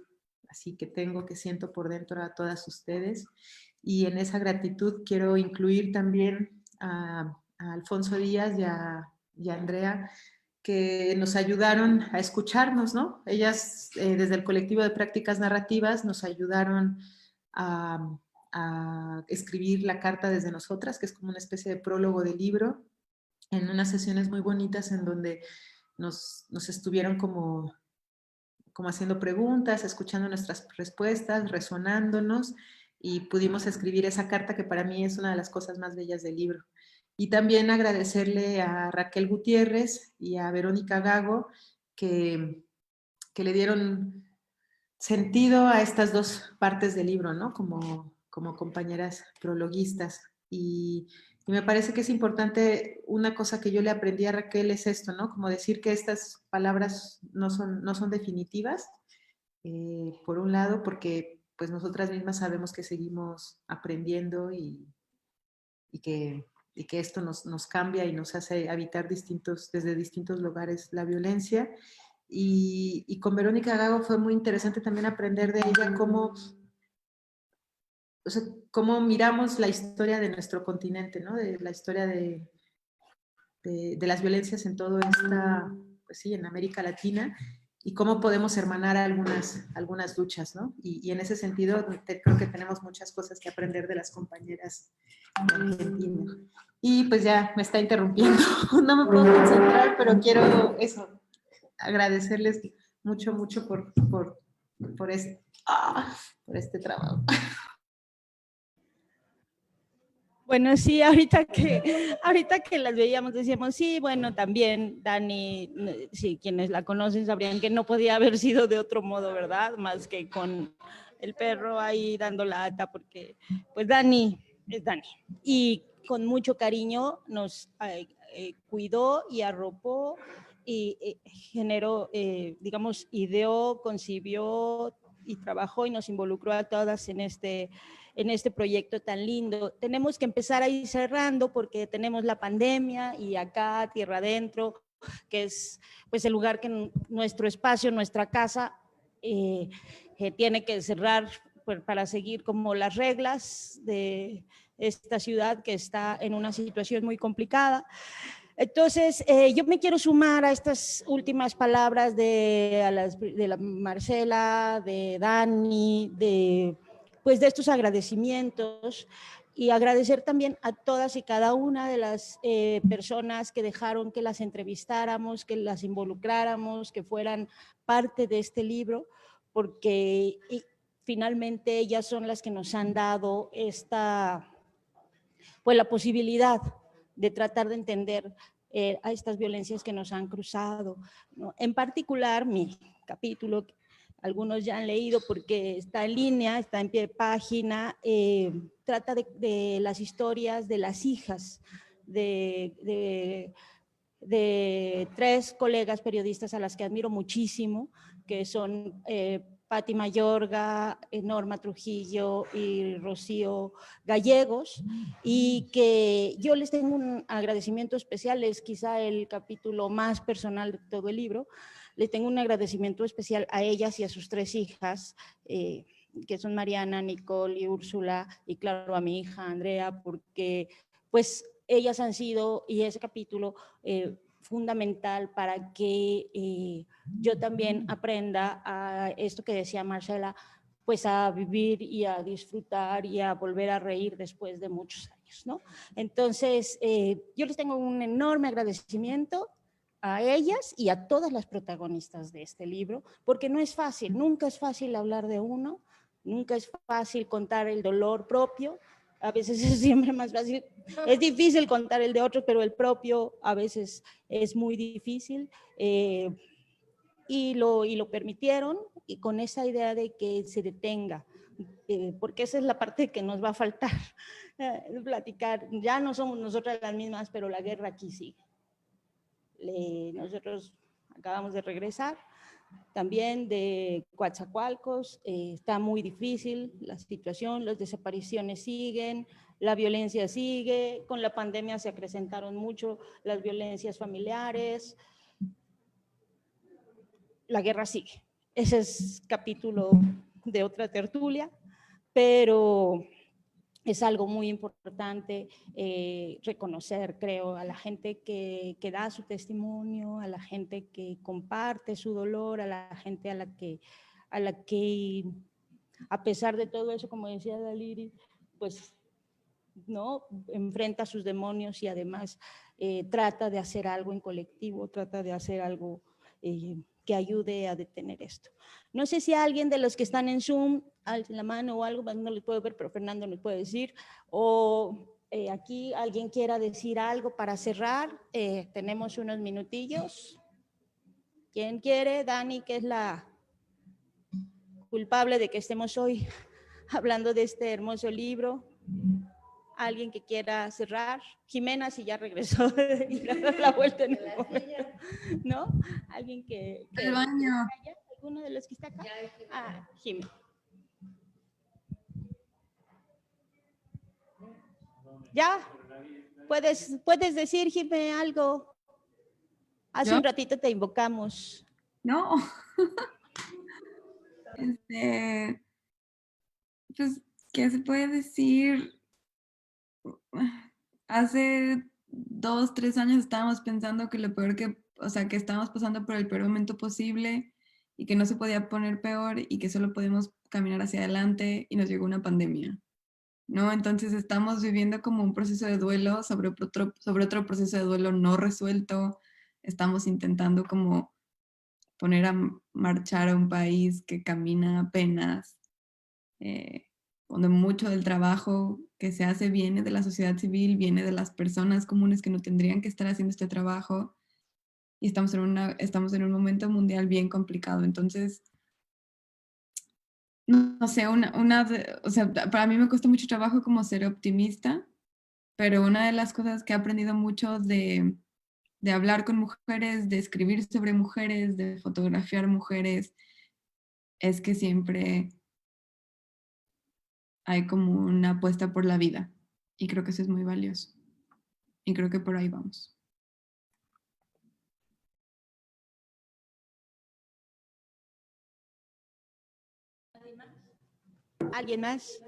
así que tengo, que siento por dentro a todas ustedes. Y en esa gratitud quiero incluir también a Alfonso Díaz y a Andrea, que nos ayudaron a escucharnos, ¿no? Ellas, desde el colectivo de prácticas narrativas, nos ayudaron a escribir la carta desde nosotras, que es como una especie de prólogo del libro, en unas sesiones muy bonitas en donde nos estuvieron como haciendo preguntas, escuchando nuestras respuestas, resonándonos, y pudimos escribir esa carta que para mí es una de las cosas más bellas del libro. Y también agradecerle a Raquel Gutiérrez y a Verónica Gago que le dieron sentido a estas dos partes del libro, ¿no? Como compañeras prologuistas. Y me parece que es importante, una cosa que yo le aprendí a Raquel es esto, ¿no? Como decir que estas palabras no son definitivas, por un lado, porque pues nosotras mismas sabemos que seguimos aprendiendo y que esto nos cambia y nos hace habitar desde distintos lugares la violencia. Y con Verónica Gago fue muy interesante también aprender de ella cómo miramos la historia de nuestro continente, ¿no? De la historia de las violencias en todo pues sí, en América Latina, y cómo podemos hermanar algunas luchas, ¿no? Y en ese sentido creo que tenemos muchas cosas que aprender de las compañeras de Argentina. Y pues ya me está interrumpiendo, no me puedo concentrar, pero quiero agradecerles mucho, mucho por este trabajo. Bueno, sí, ahorita que las veíamos decíamos, sí, bueno, también Dani, sí, quienes la conocen sabrían que no podía haber sido de otro modo, ¿verdad? Más que con el perro ahí dando lata, porque pues Dani es Dani. Y con mucho cariño nos cuidó y arropó y generó, digamos, ideó, concibió y trabajó y nos involucró a todas en este proyecto tan lindo. Tenemos que empezar a ir cerrando porque tenemos la pandemia y acá, tierra adentro, que es pues el lugar que nuestro espacio, nuestra casa, tiene que cerrar para seguir como las reglas de esta ciudad que está en una situación muy complicada. Entonces, yo me quiero sumar a estas últimas palabras de la Marcela, de Dani, pues de estos agradecimientos y agradecer también a todas y cada una de las personas que dejaron que las entrevistáramos, que las involucráramos, que fueran parte de este libro, porque finalmente ellas son las que nos han dado pues la posibilidad de tratar de entender a estas violencias que nos han cruzado, ¿no? En particular, mi capítulo, algunos ya han leído porque está en línea, está en pie de página, trata de las historias de las hijas de tres colegas periodistas a las que admiro muchísimo, que son Patti Mayorga, Norma Trujillo y Rocío Gallegos, y que yo les tengo un agradecimiento especial, es quizá el capítulo más personal de todo el libro. Les tengo un agradecimiento especial a ellas y a sus tres hijas, que son Mariana, Nicole y Úrsula, y claro, a mi hija Andrea, porque pues ellas han sido, y ese capítulo, fundamental para que yo también aprenda a esto que decía Marcela, pues a vivir y a disfrutar y a volver a reír después de muchos años, ¿no? Entonces, yo les tengo un enorme agradecimiento a ellas y a todas las protagonistas de este libro, porque no es fácil, nunca es fácil hablar de uno, nunca es fácil contar el dolor propio, a veces es siempre más fácil, es difícil contar el de otros, pero el propio a veces es muy difícil, y lo permitieron, y con esa idea de que se detenga, porque esa es la parte que nos va a faltar, platicar, ya no somos nosotras las mismas, pero la guerra aquí sigue. Nosotros acabamos de regresar, también de Coatzacoalcos, está muy difícil la situación, las desapariciones siguen, la violencia sigue, con la pandemia se acrecentaron mucho las violencias familiares, la guerra sigue. Ese es capítulo de otra tertulia, pero es algo muy importante reconocer, creo, a la gente que da su testimonio, a la gente que comparte su dolor, a la gente a la que a pesar de todo eso, como decía Daliri, pues no enfrenta sus demonios y además trata de hacer algo en colectivo, trata de hacer algo que ayude a detener esto. No sé si alguien de los que están en Zoom, alcen la mano o algo, no les puedo ver, pero Fernando nos puede decir, o aquí alguien quiera decir algo para cerrar, tenemos unos minutillos. ¿Quién quiere? Dani, que es la culpable de que estemos hoy hablando de este hermoso libro. ¿Alguien que quiera cerrar? Jimena, si ya regresó y a dar la vuelta en el momento, ¿no? ¿Alguien que el baño? ¿Alguno de los que está acá? Ah, Jimena. ¿Ya? ¿Puedes decir, Jimena, algo? Hace ¿Yo? un ratito te invocamos. No. Pues, ¿qué se puede decir? Hace 2, 3 años estábamos pensando que lo peor o sea, que estábamos pasando por el peor momento posible y que no se podía poner peor y que solo podíamos caminar hacia adelante y nos llegó una pandemia, ¿no? Entonces estamos viviendo como un proceso de duelo sobre otro proceso de duelo no resuelto. Estamos intentando como poner a marchar a un país que camina apenas. cuando mucho del trabajo que se hace viene de la sociedad civil, viene de las personas comunes que no tendrían que estar haciendo este trabajo, y estamos en un momento mundial bien complicado. Entonces, no sé, o sea, para mí me cuesta mucho trabajo como ser optimista, pero una de las cosas que he aprendido mucho de hablar con mujeres, de escribir sobre mujeres, de fotografiar mujeres, es que siempre hay como una apuesta por la vida. Y creo que eso es muy valioso. Y creo que por ahí vamos. ¿Alguien más?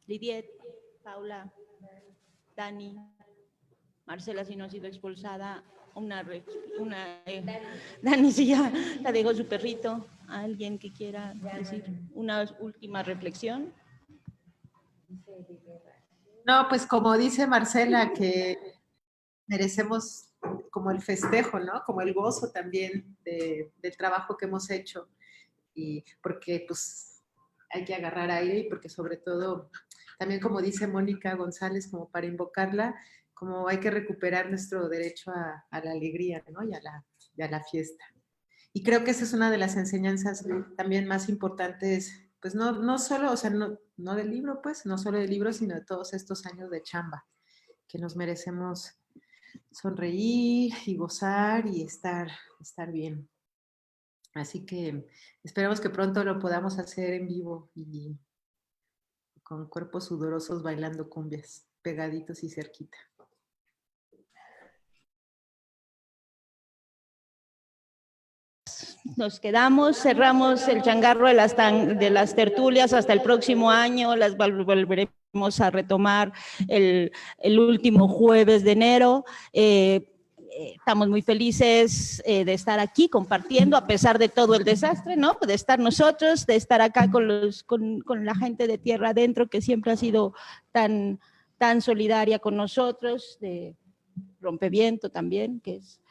Lidiet, Paula, Dani, Marcela, si no ha sido expulsada, Dani, sí, ya la dejó su perrito. ¿Alguien que quiera decir una última reflexión? No, pues como dice Marcela, que merecemos como el festejo, ¿no? Como el gozo también del trabajo que hemos hecho. Y porque pues hay que agarrar aire y porque sobre todo, también como dice Mónica González, como para invocarla, como hay que recuperar nuestro derecho a la alegría, ¿no? Y a la fiesta. Y creo que esa es una de las enseñanzas también más importantes, pues no solo, o sea, no del libro, pues, no solo del libro, sino de todos estos años de chamba, que nos merecemos sonreír y gozar y estar bien. Así que esperamos que pronto lo podamos hacer en vivo y con cuerpos sudorosos bailando cumbias, pegaditos y cerquita. Nos quedamos, cerramos el changarro de las tertulias hasta el próximo año, las volveremos a retomar el último jueves de enero. Estamos muy felices de estar aquí compartiendo a pesar de todo el desastre, ¿no? De estar nosotros, de estar acá con la gente de Tierra Adentro que siempre ha sido tan solidaria con nosotros, de Rompeviento también, que es...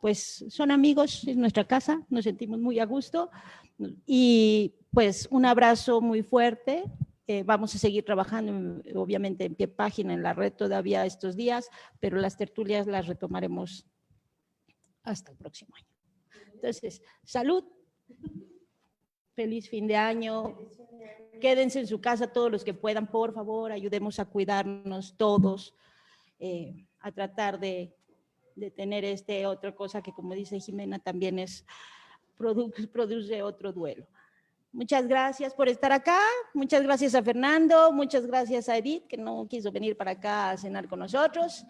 pues son amigos, es nuestra casa, nos sentimos muy a gusto y pues un abrazo muy fuerte. Vamos a seguir trabajando, obviamente, en pie página en la red todavía estos días, pero las tertulias las retomaremos hasta el próximo año. Entonces, salud, feliz fin de año, quédense en su casa todos los que puedan, por favor, ayudemos a cuidarnos todos, a tratar de tener otra cosa que, como dice Jimena, también produce otro duelo. Muchas gracias por estar acá, muchas gracias a Fernando, muchas gracias a Edith, que no quiso venir para acá a cenar con nosotros,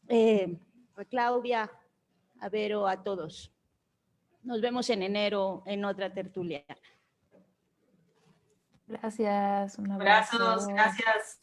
a Claudia, a Vero, a todos. Nos vemos en enero en otra tertulia. Gracias, un abrazo. Abrazos, gracias.